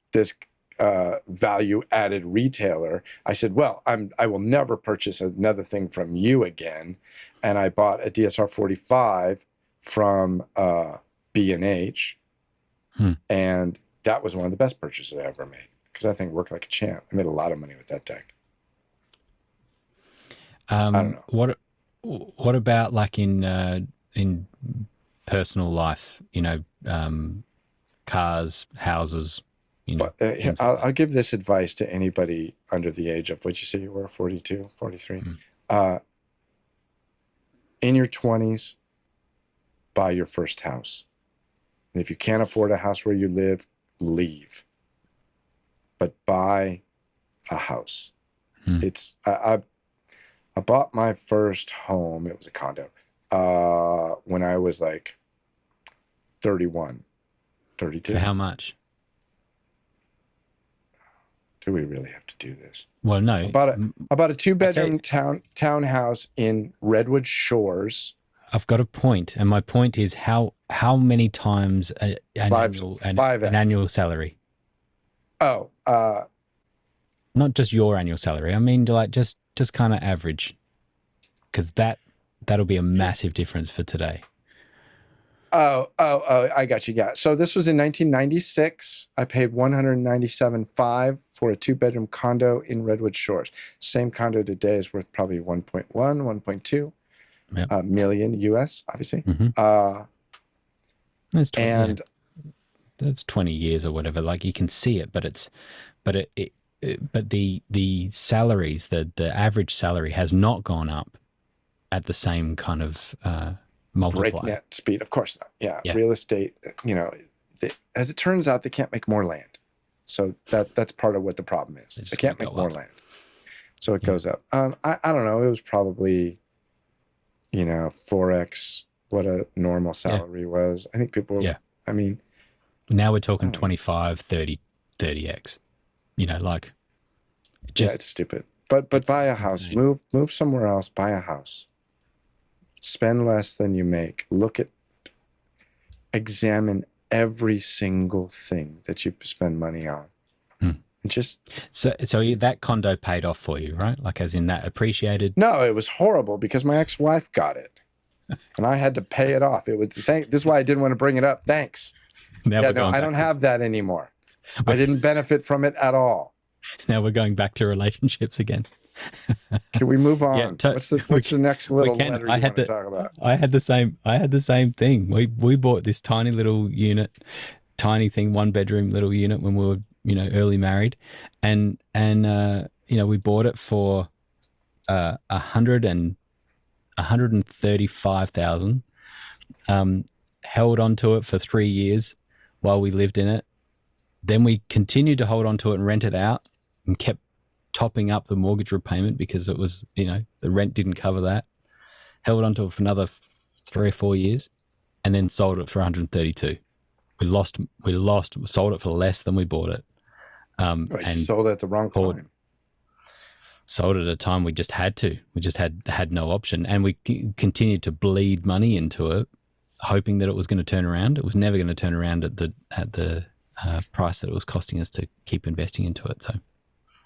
value added retailer. I said, well, I will never purchase another thing from you again. And I bought a DSR 45 from B&H. And that was one of the best purchases I ever made, because that thing worked like a champ. I made a lot of money with that deck. I don't know. What about like in personal life? Cars, houses. I'll give this advice to anybody under the age of, what'd you say you were, 42, 43? In your 20s, buy your first house. And if you can't afford a house where you live, leave. But buy a house. I bought my first home. It was a condo when I was like 31, 32. For how much? Do we really have to do this? Well, no. I bought a 2-bedroom townhouse in Redwood Shores. I've got a point, and my point is how many times an annual salary? Oh, Not just your annual salary. I mean, like just kind of average, because that'll be a massive difference for today. Oh, I got you. Yeah. So this was in 1996. I paid 197.5 for a 2-bedroom condo in Redwood Shores. Same condo today is worth probably 1.1, 1.2 Yep. million US, obviously. That's and that's 20 years or whatever. Like you can see it, but the salaries, the average salary has not gone up at the same kind of multiplier. breakneck speed. Of course not. Yeah. Yeah. Real estate, as it turns out, they can't make more land. So that's part of what the problem is. They can't make more land. So it goes up. I don't know. It was probably, 4x what a normal salary was. I think people, I mean. Now we're talking 25, 30, 30x. Like. It's stupid. But buy a house. Insane. Move somewhere else. Buy a house. Spend less than you make. Examine every single thing that you spend money on. Just so that condo paid off for you, right? Like as in that appreciated? No, it was horrible because my ex-wife got it, and I had to pay it off. This is why I didn't want to bring it up. Thanks. I don't have that anymore. I didn't benefit from it at all. Now we're going back to relationships again. Can we move on? What's the next little letter you want to talk about? I had the same thing. We bought this tiny little unit, tiny thing, 1-bedroom little unit when we were early married, and we bought it for 135,000. Held onto it for 3 years while we lived in it. Then we continued to hold onto it and rent it out, and kept topping up the mortgage repayment because it was, the rent didn't cover that. Held onto it for another 3 or 4 years, and then sold it for 132. We sold it for less than we bought it. And sold it at the wrong time. Sold it at a time we just had to. We just had no option, and we continued to bleed money into it, hoping that it was going to turn around. It was never going to turn around at the price that it was costing us to keep investing into it. So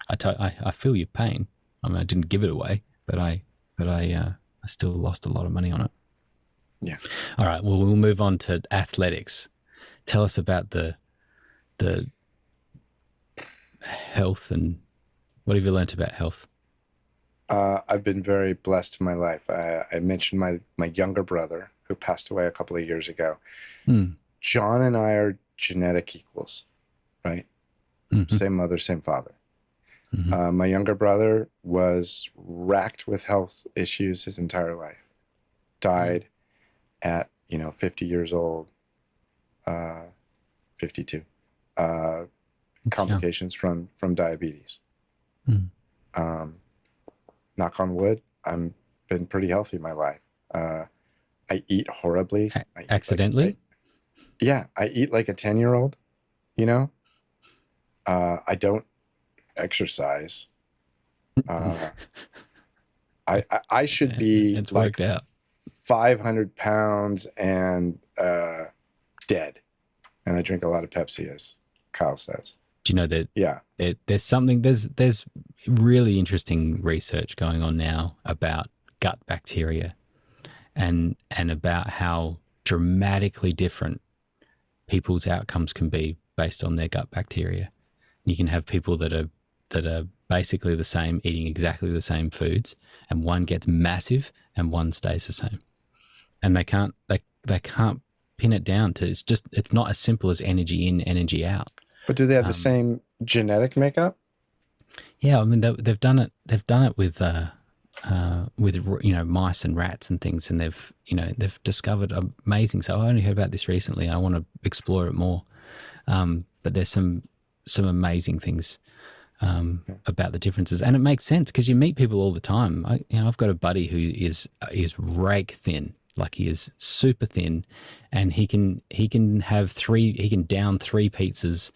I feel your pain. I mean, I didn't give it away, but I still lost a lot of money on it. Yeah. All right. Well, we'll move on to athletics. Tell us about the health, and what have you learned about health? I've been very blessed in my life. I mentioned my younger brother who passed away a couple of years ago. John and I are genetic equals, right? Same mother, same father. My younger brother was racked with health issues his entire life. Died at 50 years old, 52. Complications from diabetes. Knock on wood, I've been pretty healthy in my life. I eat horribly. Accidentally? I eat like a 10-year-old, I don't exercise. I should be like 500 pounds and dead. And I drink a lot of Pepsi, as Kyle says. Do you know that there's really interesting research going on now about gut bacteria and about how dramatically different people's outcomes can be based on their gut bacteria. You can have people that are basically the same, eating exactly the same foods, and one gets massive and one stays the same. And they can't pin it down to, it's not as simple as energy in, energy out. But do they have the same genetic makeup? Yeah, I mean they've done it. They've done it with mice and rats and things, and they've discovered amazing. So I only heard about this recently. I want to explore it more. But there's some amazing things about the differences, and it makes sense because you meet people all the time. I've got a buddy who is rake thin. Like he is super thin, and he can down 3 pizzas,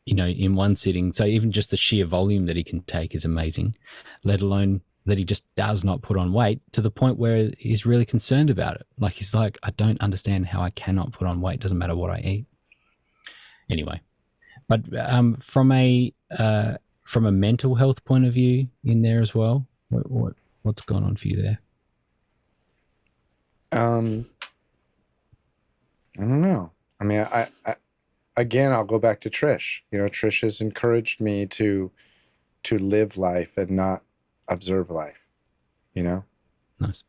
in one sitting. So even just the sheer volume that he can take is amazing, let alone that he just does not put on weight to the point where he's really concerned about it. Like he's like, I don't understand how I cannot put on weight. Doesn't matter what I eat. Anyway, but from from a mental health point of view in there as well? What's gone on for you there? I don't know. I mean, I again, I'll go back to Trish. You know, Trish has encouraged me to live life and not observe life. You know, Nice.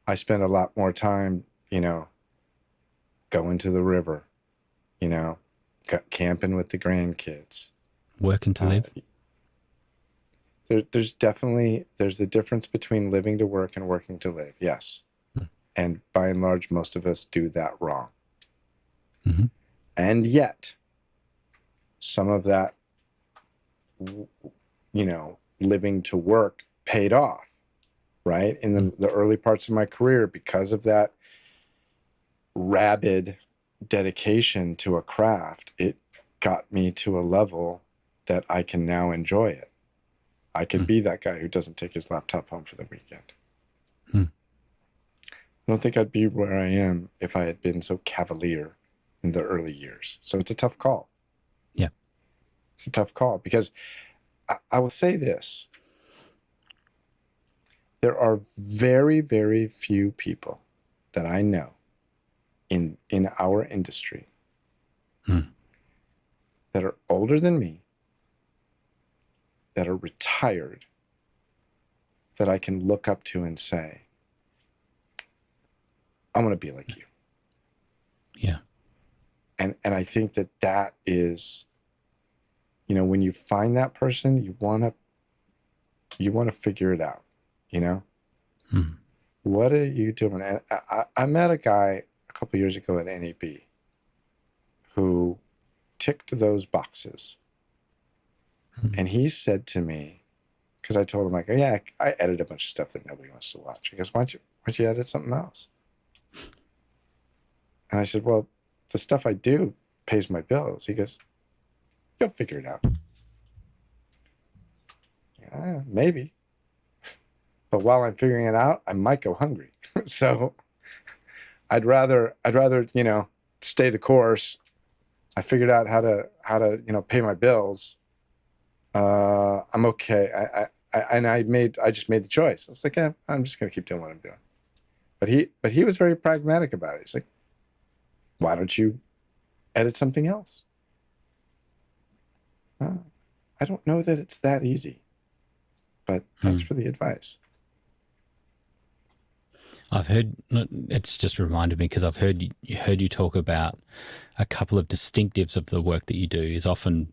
I spend a lot more time, you know, going to the river, you know, camping with the grandkids. Working to live. There's a difference between living to work and working to live. Yes. And by and large, most of us do that wrong. Mm-hmm. And yet, some of that, you know, living to work paid off, right? In the early parts of my career, because of that rabid dedication to a craft, it got me to a level that I can now enjoy it. I can be that guy who doesn't take his laptop home for the weekend. I don't think I'd be where I am if I had been so cavalier in the early years. So it's a tough call. Yeah. It's a tough call because I will say this. There are very, very few people that I know in our industry that are older than me, that are retired, that I can look up to and say, I want to be like you. Yeah. And I think that is, you know, when you find that person, you want to figure it out, you know? What are you doing? And I met a guy a couple years ago at NAB who ticked those boxes. And he said to me, because I told him, like, oh, yeah, I edit a bunch of stuff that nobody wants to watch. He goes, why don't you edit something else? And I said, well, the stuff I do pays my bills. He goes, you'll figure it out. Yeah, maybe. But while I'm figuring it out, I might go hungry. So I'd rather, you know, stay the course. I figured out how to, you know, pay my bills. I'm okay. I just made the choice. I was like, yeah, I'm just going to keep doing what I'm doing. But he was very pragmatic about it. He's like, why don't you edit something else? I don't know that it's that easy, but thanks for the advice. I've heard, it's just reminded me because I've heard you talk about a couple of distinctives of the work that you do is often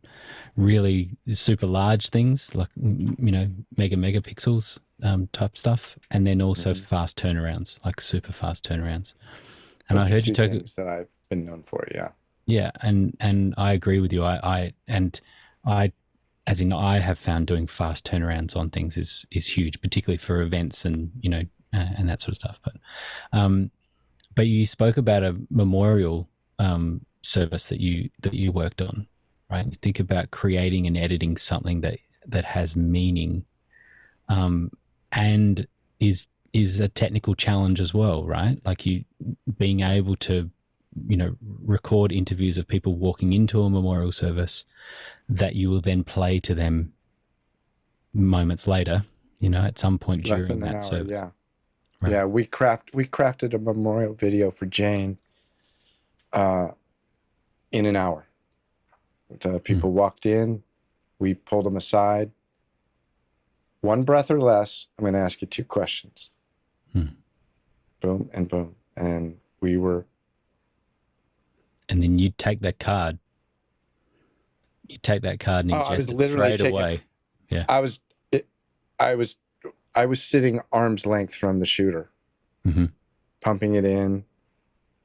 really super large things like, you know, megapixels type stuff, and then also fast turnarounds, like super fast turnarounds. And Those I heard you talk things that I've been known for. Yeah. Yeah, and I agree with you. As in, I have found doing fast turnarounds on things is huge, particularly for events and, you know, and that sort of stuff. But you spoke about a memorial service that you worked on, right? You think about creating and editing something that has meaning, and is a technical challenge as well, right? Like you being able to, you know, record interviews of people walking into a memorial service that you will then play to them moments later, you know, at some point Less during than an that hour, service. yeah. Right. Yeah, we crafted a memorial video for Jane in an hour. The people walked in, we pulled them aside. One breath or less, I'm going to ask you 2 questions. Boom and boom. And we were... And then you'd take that card. You take that card and ingest it straight away. Yeah. I was sitting arm's length from the shooter, pumping it in,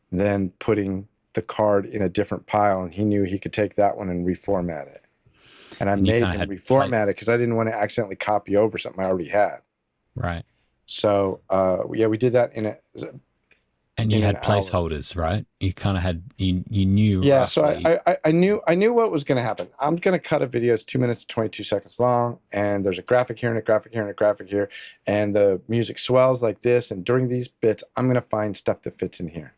then putting the card in a different pile, and he knew he could take that one and reformat it. And I made him reformat it because I didn't want to accidentally copy over something I already had. Right. So, yeah, we did that in a... And you had placeholders, right? You kind of had, you knew yeah, roughly. So I knew what was going to happen. I'm going to cut a video. It's 2 minutes, 22 seconds long. And there's a graphic here and a graphic here and a graphic here. And the music swells like this. And during these bits, I'm going to find stuff that fits in here.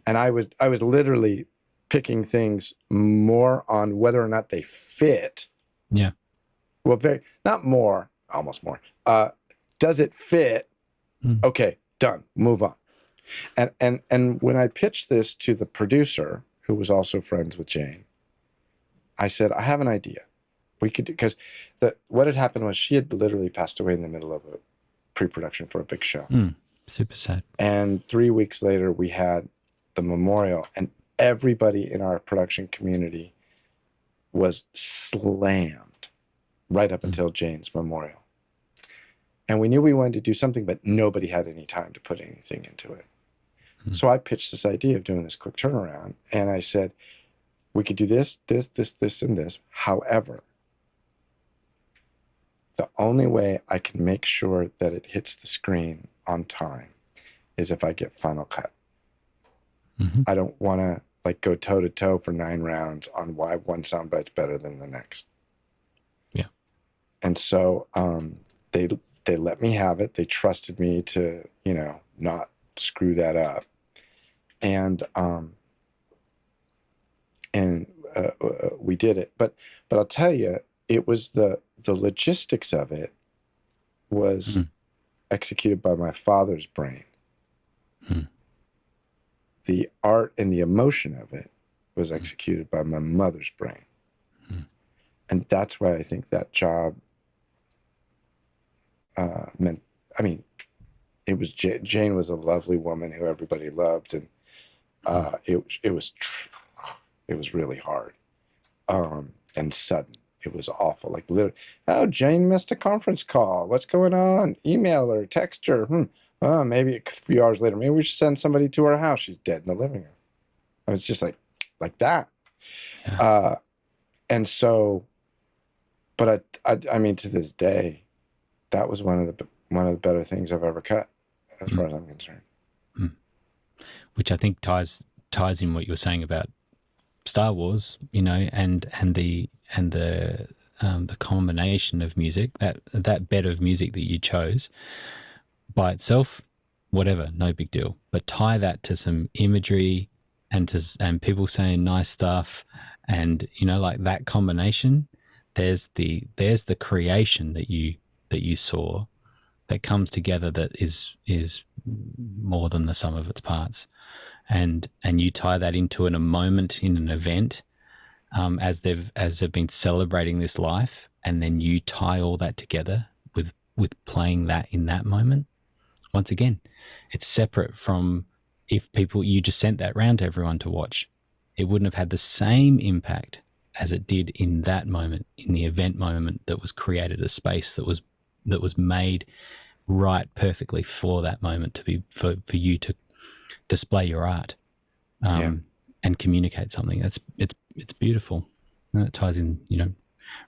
And I was literally picking things more on whether or not they fit. Yeah. Well, not more, almost more. Does it fit? Okay, done. Move on. And when I pitched this to the producer, who was also friends with Jane, I said, I have an idea. We could do, because what had happened was she had literally passed away in the middle of a pre-production for a big show. Super sad. And 3 weeks later, we had the memorial, and everybody in our production community was slammed right up until Jane's memorial. And we knew we wanted to do something, but nobody had any time to put anything into it. So I pitched this idea of doing this quick turnaround, and I said, we could do this, this, this, this, and this. However, the only way I can make sure that it hits the screen on time is if I get Final Cut. I don't want to like go toe to toe for 9 rounds on why one soundbite's better than the next. Yeah. And so they let me have it. They trusted me to, not screw that up. And we did it. But I'll tell you, it was the logistics of it was executed by my father's brain. The art and the emotion of it was executed by my mother's brain. And that's why I think that job meant, it was Jane was a lovely woman who everybody loved, and it was really hard and sudden. It was awful. Like literally, oh, Jane missed a conference call. What's going on? Email her, text her. Maybe a few hours later, maybe we should send somebody to her house. She's dead in the living room. I was just like that. Yeah. And so, but I mean, to this day, that was one of the better things I've ever cut, as far as I'm concerned. Which I think ties in what you were saying about Star Wars, and the combination of music, that bed of music that you chose by itself, whatever, no big deal. But tie that to some imagery and people saying nice stuff, and like that combination, there's the creation that you saw that comes together, that is more than the sum of its parts. And you tie that into a moment in an event, as they've been celebrating this life, and then you tie all that together with playing that in that moment. Once again, it's separate from if you just sent that round to everyone to watch. It wouldn't have had the same impact as it did in that moment, in the event moment that was created, a space that was made right perfectly for that moment, to be for you to display your art, and communicate something. It's beautiful. And that ties in,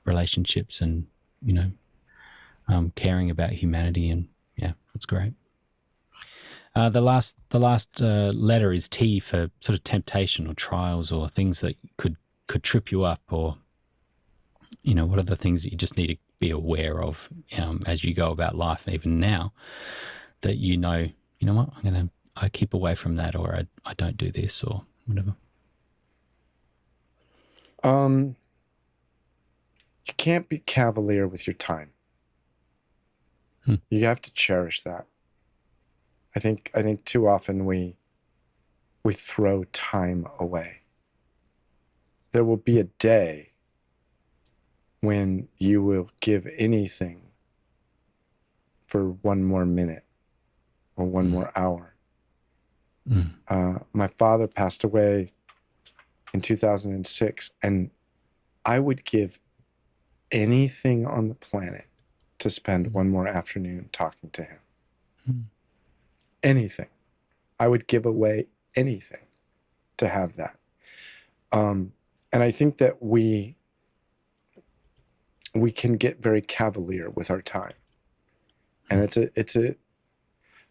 relationships and, caring about humanity, and it's great. The last letter is T for sort of temptation or trials or things that could trip you up, or what are the things that you just need to be aware of as you go about life, even now, that what, I keep away from that, or I don't do this, or whatever. You can't be cavalier with your time. You have to cherish that. I think too often we throw time away. There will be a day when you will give anything for one more minute or one more hour. My father passed away in 2006, and I would give anything on the planet to spend one more afternoon talking to him. Anything. I would give away anything to have that. And I think that we can get very cavalier with our time. And it's a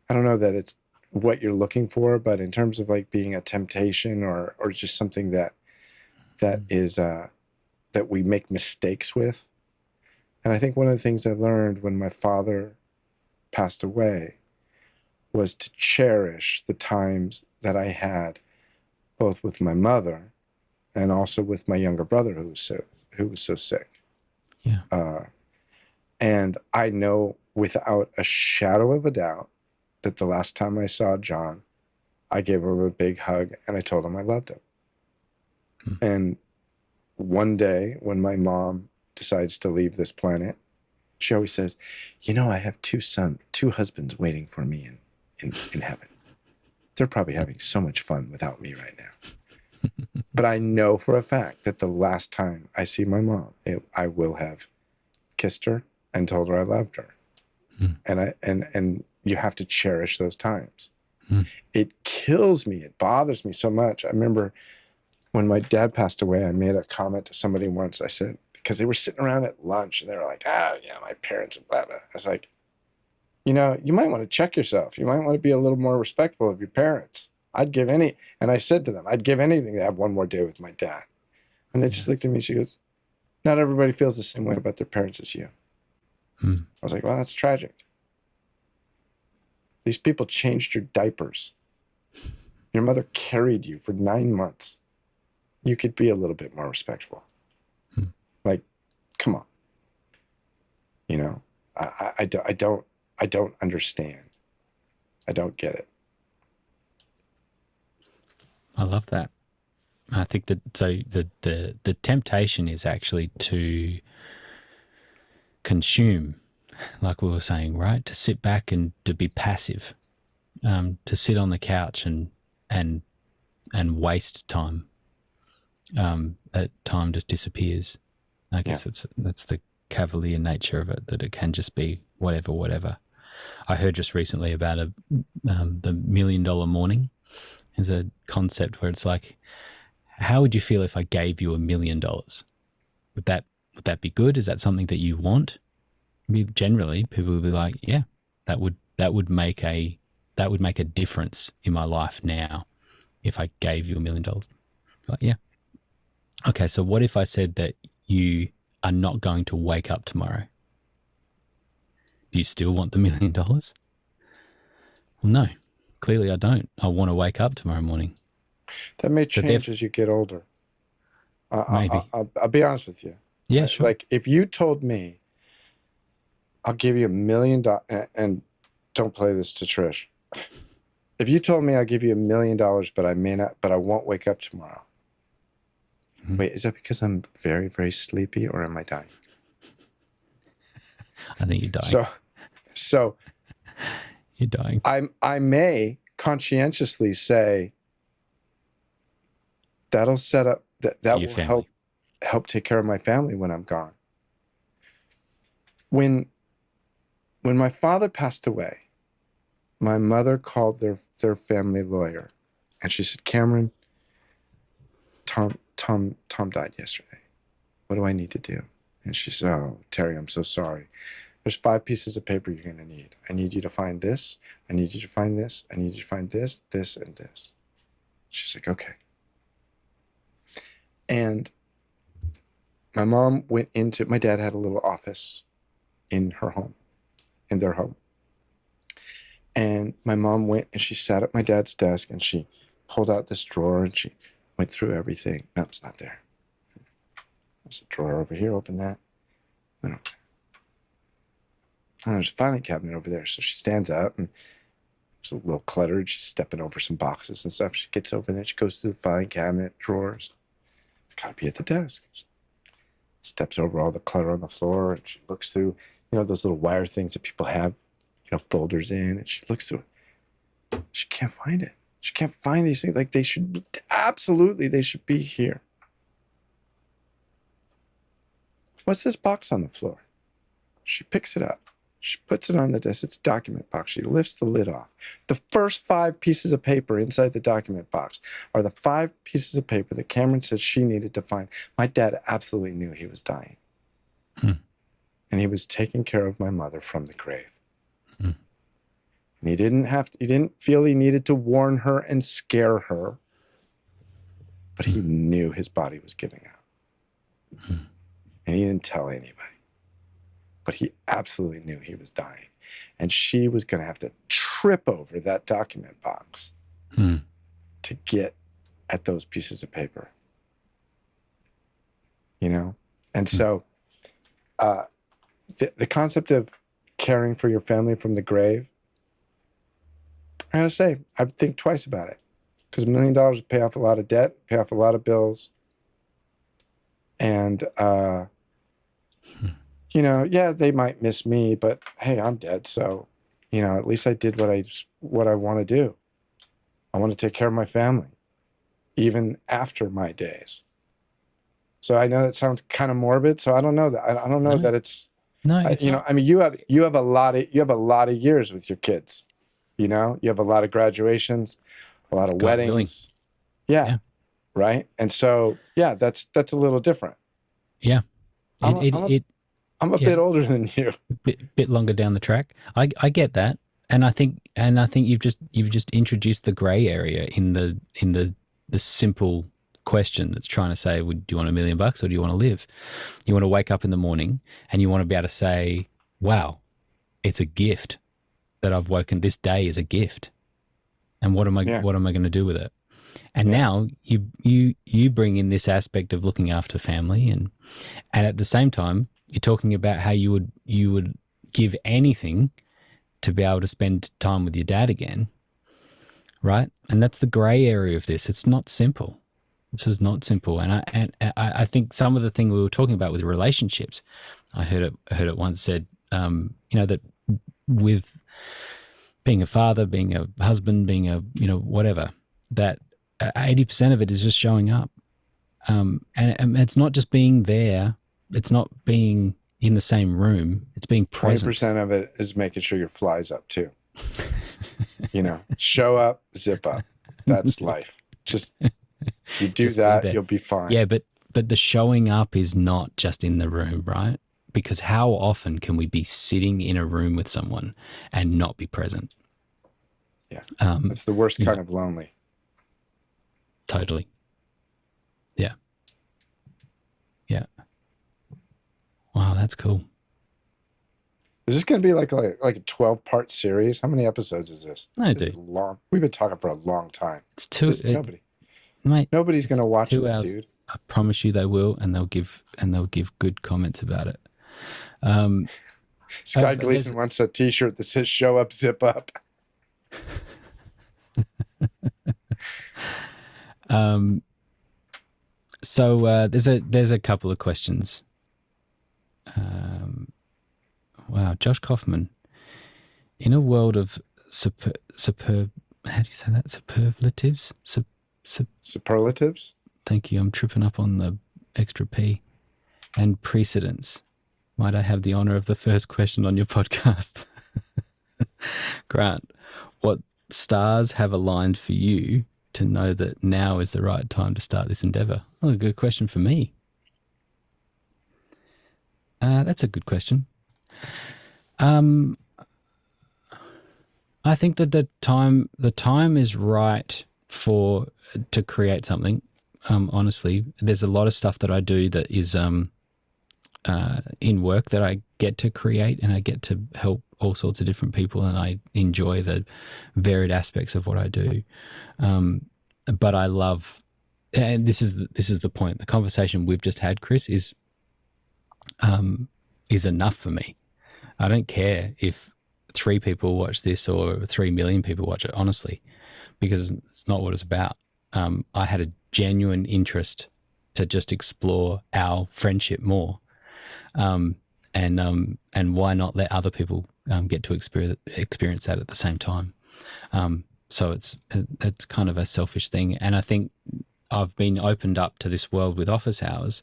I don't know that it's what you're looking for, but in terms of like being a temptation or just something that is that we make mistakes with. And I think one of the things I learned when my father passed away was to cherish the times that I had, both with my mother and also with my younger brother who was so sick. Yeah. And I know without a shadow of a doubt that the last time I saw John, I gave him a big hug and I told him I loved him. And one day when my mom decides to leave this planet, she always says, you know, I have two husbands waiting for me in heaven. They're probably having so much fun without me right now. But I know for a fact that the last time I see my mom, I will have kissed her and told her I loved her. And you have to cherish those times. It kills me. It bothers me so much. I remember when my dad passed away, I made a comment to somebody once. I said, because they were sitting around at lunch and they were like, yeah, my parents and blah, blah. I was like, you know, you might want to check yourself. You might want to be a little more respectful of your parents. And I said to them, I'd give anything to have one more day with my dad. And they just looked at me. She goes, not everybody feels the same way about their parents as you. I was like, well, that's tragic. These people changed your diapers. Your mother carried you for 9 months. You could be a little bit more respectful. Like, come on. You know, I don't understand. I don't get it. I love that. I think that the temptation is actually to consume, like we were saying, right? To sit back and to be passive, to sit on the couch and waste time. That time just disappears. I guess that's the cavalier nature of it, that it can just be whatever. I heard just recently about the $1 million morning. Is a concept where it's like, how would you feel if I gave you $1 million? Would that be good? Is that something that you want? I mean, generally, people would be like, yeah, that would make a difference in my life now if I gave you $1 million. Like, yeah. Okay, so what if I said that you are not going to wake up tomorrow? Do you still want the $1 million? Well, no. Clearly, I don't. I want to wake up tomorrow morning. That may change as you get older. Maybe. I'll be honest with you. Yeah, sure. Like, if you told me, I'll give you $1 million, and don't play this to Trish. If you told me I'll give you $1 million, but I won't wake up tomorrow. Wait, is that because I'm very, very sleepy, or am I dying? I think you're dying. So you're dying. I may conscientiously say that'll set up that will help take care of my family when I'm gone. When my father passed away, my mother called their family lawyer, and she said, Cameron, Tom died yesterday. What do I need to do? And she said, oh, Terry, I'm so sorry. There's 5 pieces of paper you're going to need. I need you to find this. I need you to find this. I need you to find this, this, and this. She's like, okay. And my mom went into, my dad had a little office in their home. And my mom went and she sat at my dad's desk and she pulled out this drawer and she went through everything. No, it's not there. There's a drawer over here. Open that. No. Oh, there's a filing cabinet over there. So she stands up and it's a little cluttered. She's stepping over some boxes and stuff. She gets over there. She goes through the filing cabinet, drawers. It's got to be at the desk. Steps over all the clutter on the floor and she looks through, those little wire things that people have, folders in, and she looks through it. She can't find it. She can't find these things. Like, they should be here. What's this box on the floor? She picks it up. She puts it on the desk. It's a document box. She lifts the lid off. The first 5 pieces of paper inside the document box are the 5 pieces of paper that Cameron said she needed to find. My dad absolutely knew he was dying. And he was taking care of my mother from the grave. And he didn't feel he needed to warn her and scare her, but he knew his body was giving out. And he didn't tell anybody. But he absolutely knew he was dying. And she was going to have to trip over that document box to get at those pieces of paper. And so the concept of caring for your family from the grave, I gotta say, I think twice about it, because $1 million would pay off a lot of debt, pay off a lot of bills, and you know, yeah, they might miss me, but hey, I'm dead, so you know, at least I did what I want to do. I want to take care of my family, even after my days. So I know that sounds kind of morbid. So I don't know that. I don't know that it's no. It's you know, I mean, you have a lot of years with your kids. You know, you have a lot of graduations, a lot of God willing. weddings. Yeah, right. And so yeah, that's a little different. Yeah, I'm a bit older than you. Bit longer down the track. I get that, and I think you've just introduced the grey area in the simple question that's trying to say, do you want $1 million or do you want to live? You want to wake up in the morning and you want to be able to say, wow, it's a gift that I've woken. This day is a gift, and what am I going to do with it? And now you bring in this aspect of looking after family, and at the same time you're talking about how you would give anything to be able to spend time with your dad again, right? And that's the grey area of this. It's not simple. This is not simple. And I think some of the thing we were talking about with relationships, I heard it once said, you know, that with being a father, being a husband, being a, you know, whatever, that 80% of it is just showing up. And it's not just being there. It's not being in the same room. It's being present. 20% of it is making sure your fly's up too. You know, show up, zip up. That's life. Just you do just that, you'll be fine. Yeah, but the showing up is not just in the room, right? Because how often can we be sitting in a room with someone and not be present? Yeah, it's the worst kind of lonely. Totally. Yeah. Yeah. Wow, that's cool. Is this going to be like a 12-part series? How many episodes is this? No, this is long. We've been talking for a long time. It's two. Nobody's going to watch this, hours. Dude. I promise you, they will, and they'll give good comments about it. Scott Gleason wants a T-shirt that says "Show up, zip up." So there's a couple of questions. Wow, Josh Kaufman. In a world of superb, how do you say that? Superlatives? Superlatives? Thank you. I'm tripping up on the extra P. And precedence. Might I have the honor of the first question on your podcast? Grant, what stars have aligned for you to know that now is the right time to start this endeavor? Oh, a good question for me. That's a good question. I think that the time is right to create something. Honestly, there's a lot of stuff that I do that is in work that I get to create, and I get to help all sorts of different people, and I enjoy the varied aspects of what I do. But I love, and this is the point. The conversation we've just had, Chris, is enough for me. I don't care if 3 people watch this or 3 million people watch it, honestly, because it's not what it's about. I had a genuine interest to just explore our friendship more, and why not let other people get to experience that at the same time. So it's kind of a selfish thing, and I think I've been opened up to this world with office hours,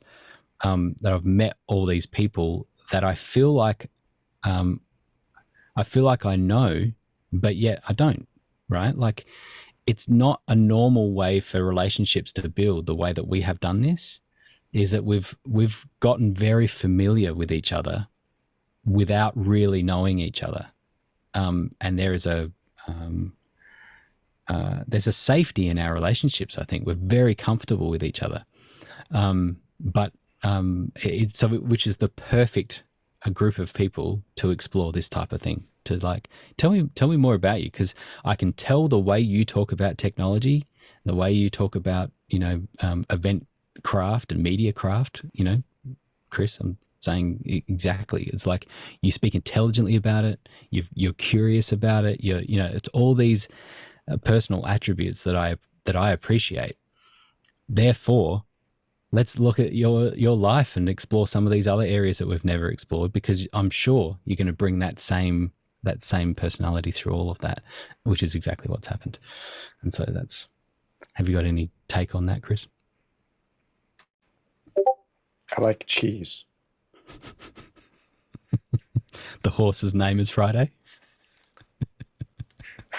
that I've met all these people that I feel like I know, but yet I don't, right? Like, it's not a normal way for relationships to build. The way that we have done this is that we've gotten very familiar with each other without really knowing each other, and there's a safety in our relationships. I think we're very comfortable with each other, which is the perfect group of people to explore this type of thing. To like, tell me more about you, because I can tell the way you talk about technology, the way you talk about event craft and media craft. Chris, I'm saying exactly. It's like you speak intelligently about it. You're curious about it. It's all these personal attributes that I appreciate. Therefore, let's look at your life and explore some of these other areas that we've never explored, because I'm sure you're going to bring that same personality through all of that, which is exactly what's happened. And so have you got any take on that, Chris? I like cheese. The horse's name is Friday.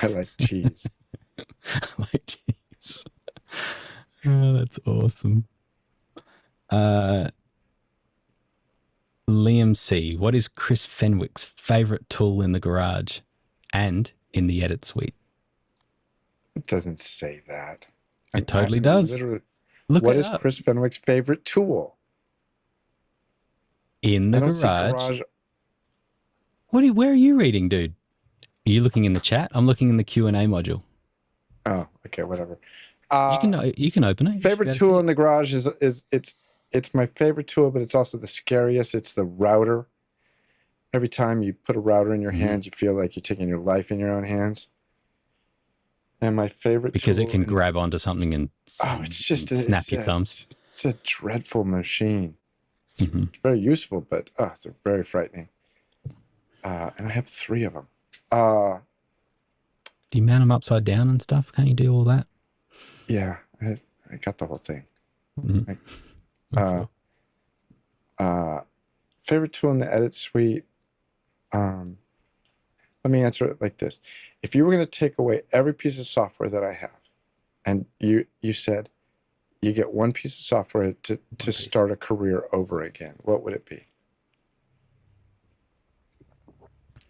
I like cheese. I like cheese. Oh, that's awesome. Liam C. What is Chris Fenwick's favorite tool in the garage and in the edit suite? It doesn't say that. It totally does. Literally, Look what it is up. Chris Fenwick's favorite tool? In the garage. Where are you reading, dude? Are you looking in the chat? I'm looking in the Q&A module. Oh, okay, whatever. You can open it. Favorite tool in the garage is it's my favorite tool, but it's also the scariest. It's the router. Every time you put a router in your hands, you feel like you're taking your life in your own hands. And my favorite because tool it can grab onto something and snap your thumbs. It's a dreadful machine. It's very useful, but it's very frightening. And I have 3 of them. Do you mount them upside down and stuff? Can't you do all that? Yeah, I got the whole thing. Favorite tool in the edit suite. Let me answer it like this. If you were going to take away every piece of software that I have, and you said you get one piece of software to start a career over again, what would it be?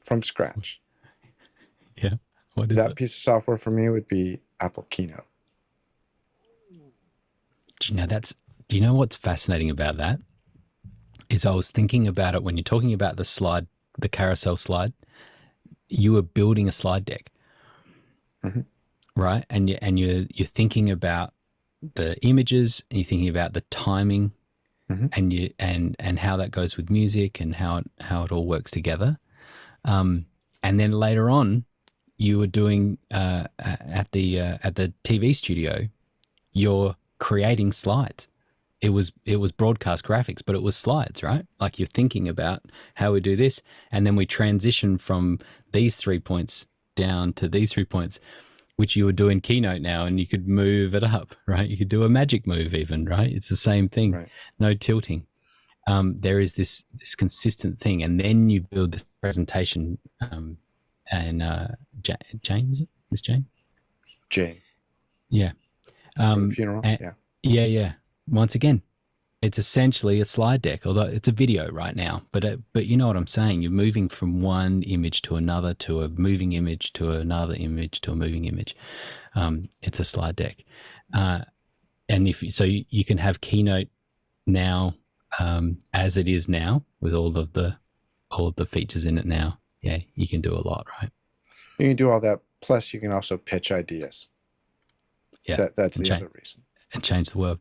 From scratch. Yeah. What is that piece of software for me would be Apple Keynote. Do you know what's fascinating about that? Is I was thinking about it when you're talking about the carousel slide, you were building a slide deck, right? And you're thinking about the images, and you're thinking about the timing, and how that goes with music and how it all works together. And then later on, you were doing at the TV studio, you're creating slides. It was broadcast graphics, but it was slides, right? Like you're thinking about how we do this, and then we transition from these 3 points down to these 3 points, which you would do in Keynote now, and you could move it up, right? You could do a magic move even, right? It's the same thing, right. No tilting. There is this consistent thing, and then you build this presentation. And Jane, was it? Miss Jane? Jane. Yeah. For the funeral. Yeah. Once again, it's essentially a slide deck, although it's a video right now. But you know what I'm saying? You're moving from one image to another, to a moving image, to another image, to a moving image. It's a slide deck, and you can have Keynote now as it is now with all of the features in it now. Yeah, you can do a lot, right? You can do all that. Plus, you can also pitch ideas. Yeah, that's the other reason. And change the world.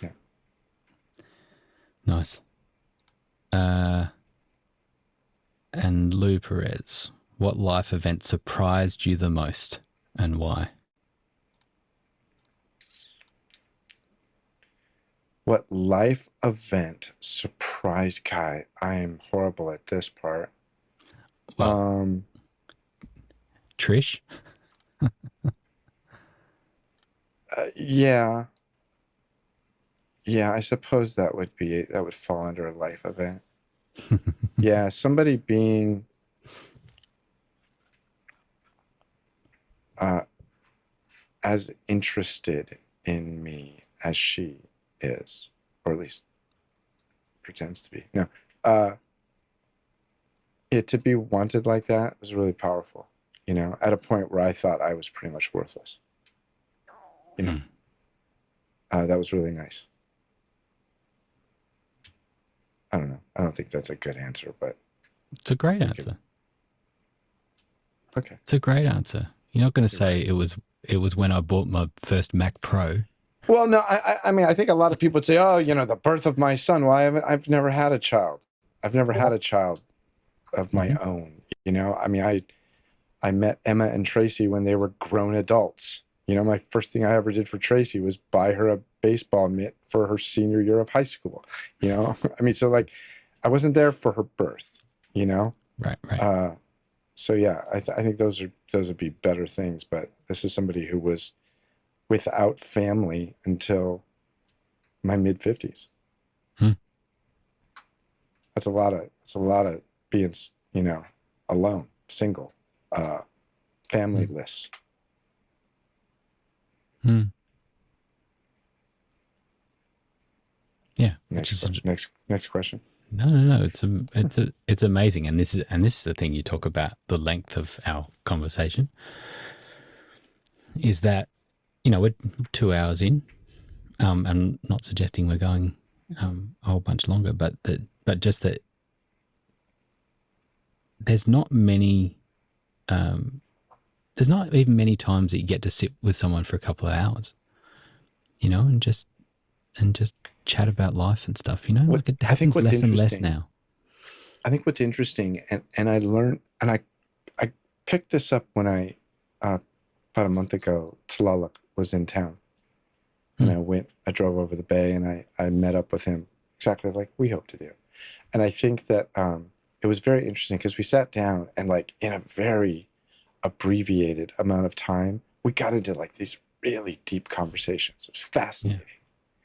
Yeah. Nice. And Lou Perez, what life event surprised you the most, and why? What life event surprised Kai? I am horrible at this part. Well, Trish? Yeah, I suppose that would fall under a life event. Yeah, somebody being as interested in me as she is, or at least pretends to be. No, to be wanted like that was really powerful, at a point where I thought I was pretty much worthless. That was really nice. I don't know. I don't think that's a good answer, but it's a great answer. Okay. It's a great answer. You're not going to say it was when I bought my first Mac Pro. Well, no, I mean, I think a lot of people would say, oh, the birth of my son. Well, I've never had a child. I've never had a child of my Mm-hmm. own. You know, I mean, I met Emma and Tracy when they were grown adults. You know, my first thing I ever did for Tracy was buy her a baseball mitt for her senior year of high school. You know, I mean, so like, I wasn't there for her birth. You know, Right, right. so yeah, I think those would be better things. But this is somebody who was without family until my mid-50s. Hmm. That's a lot of being, you know, alone, single, familyless. Hmm. Yeah, which is Next question. no. It's amazing, and this is the thing you talk about, the length of our conversation. Is that, you know, we're 2 hours in. I'm not suggesting we're going a whole bunch longer, but just that there's not many, there's not even many times that you get to sit with someone for a couple of hours, you know, and just chat about life and stuff. You know, What like it I think happens what's less and less interesting, now. I think what's interesting, and I learned, and I picked this up when about a month ago, Tlaloc was in town, and I drove over the bay, and I met up with him exactly like we hope to do. And I think that it was very interesting because we sat down and like in a very abbreviated amount of time, we got into like these really deep conversations. It was fascinating.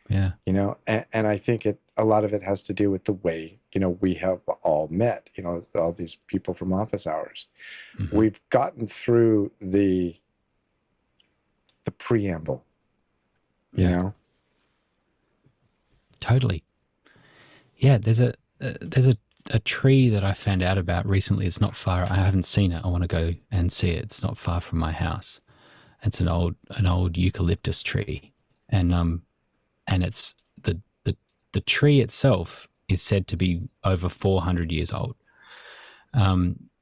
Yeah. You know, and I think a lot of it has to do with the way, you know, we have all met, you know, all these people from office hours. Mm-hmm. We've gotten through the preamble, you know. Totally. Yeah, there's a tree that I found out about recently. It's not far. I haven't seen it. I want to go and see it. It's not far from my house. It's an old eucalyptus tree, and it's the tree itself is said to be over 400 years old.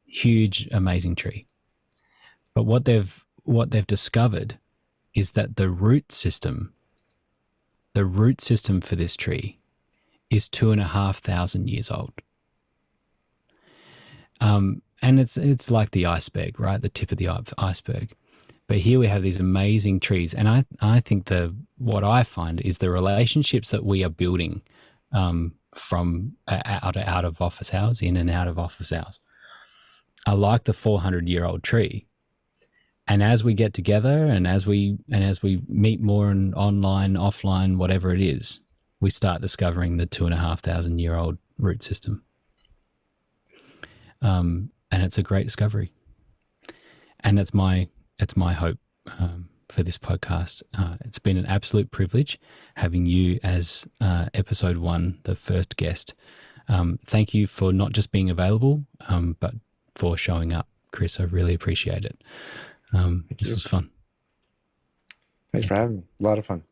Huge, amazing tree. But what they've discovered is that the root system for this tree is 2,500 years old. And it's like the iceberg, right? The tip of the iceberg. But here we have these amazing trees, and I think what I find is the relationships that we are building from out of office hours, in and out of office hours, are like the 400-year-old tree. And as we get together, and as we meet more in online, offline, whatever it is, we start discovering the 2,500-year-old root system. And it's a great discovery, and it's my hope for this podcast. It's been an absolute privilege having you as episode 1, the first guest. Thank you for not just being available, but for showing up, Chris. I really appreciate it. This was fun. Thanks for having me. A lot of fun.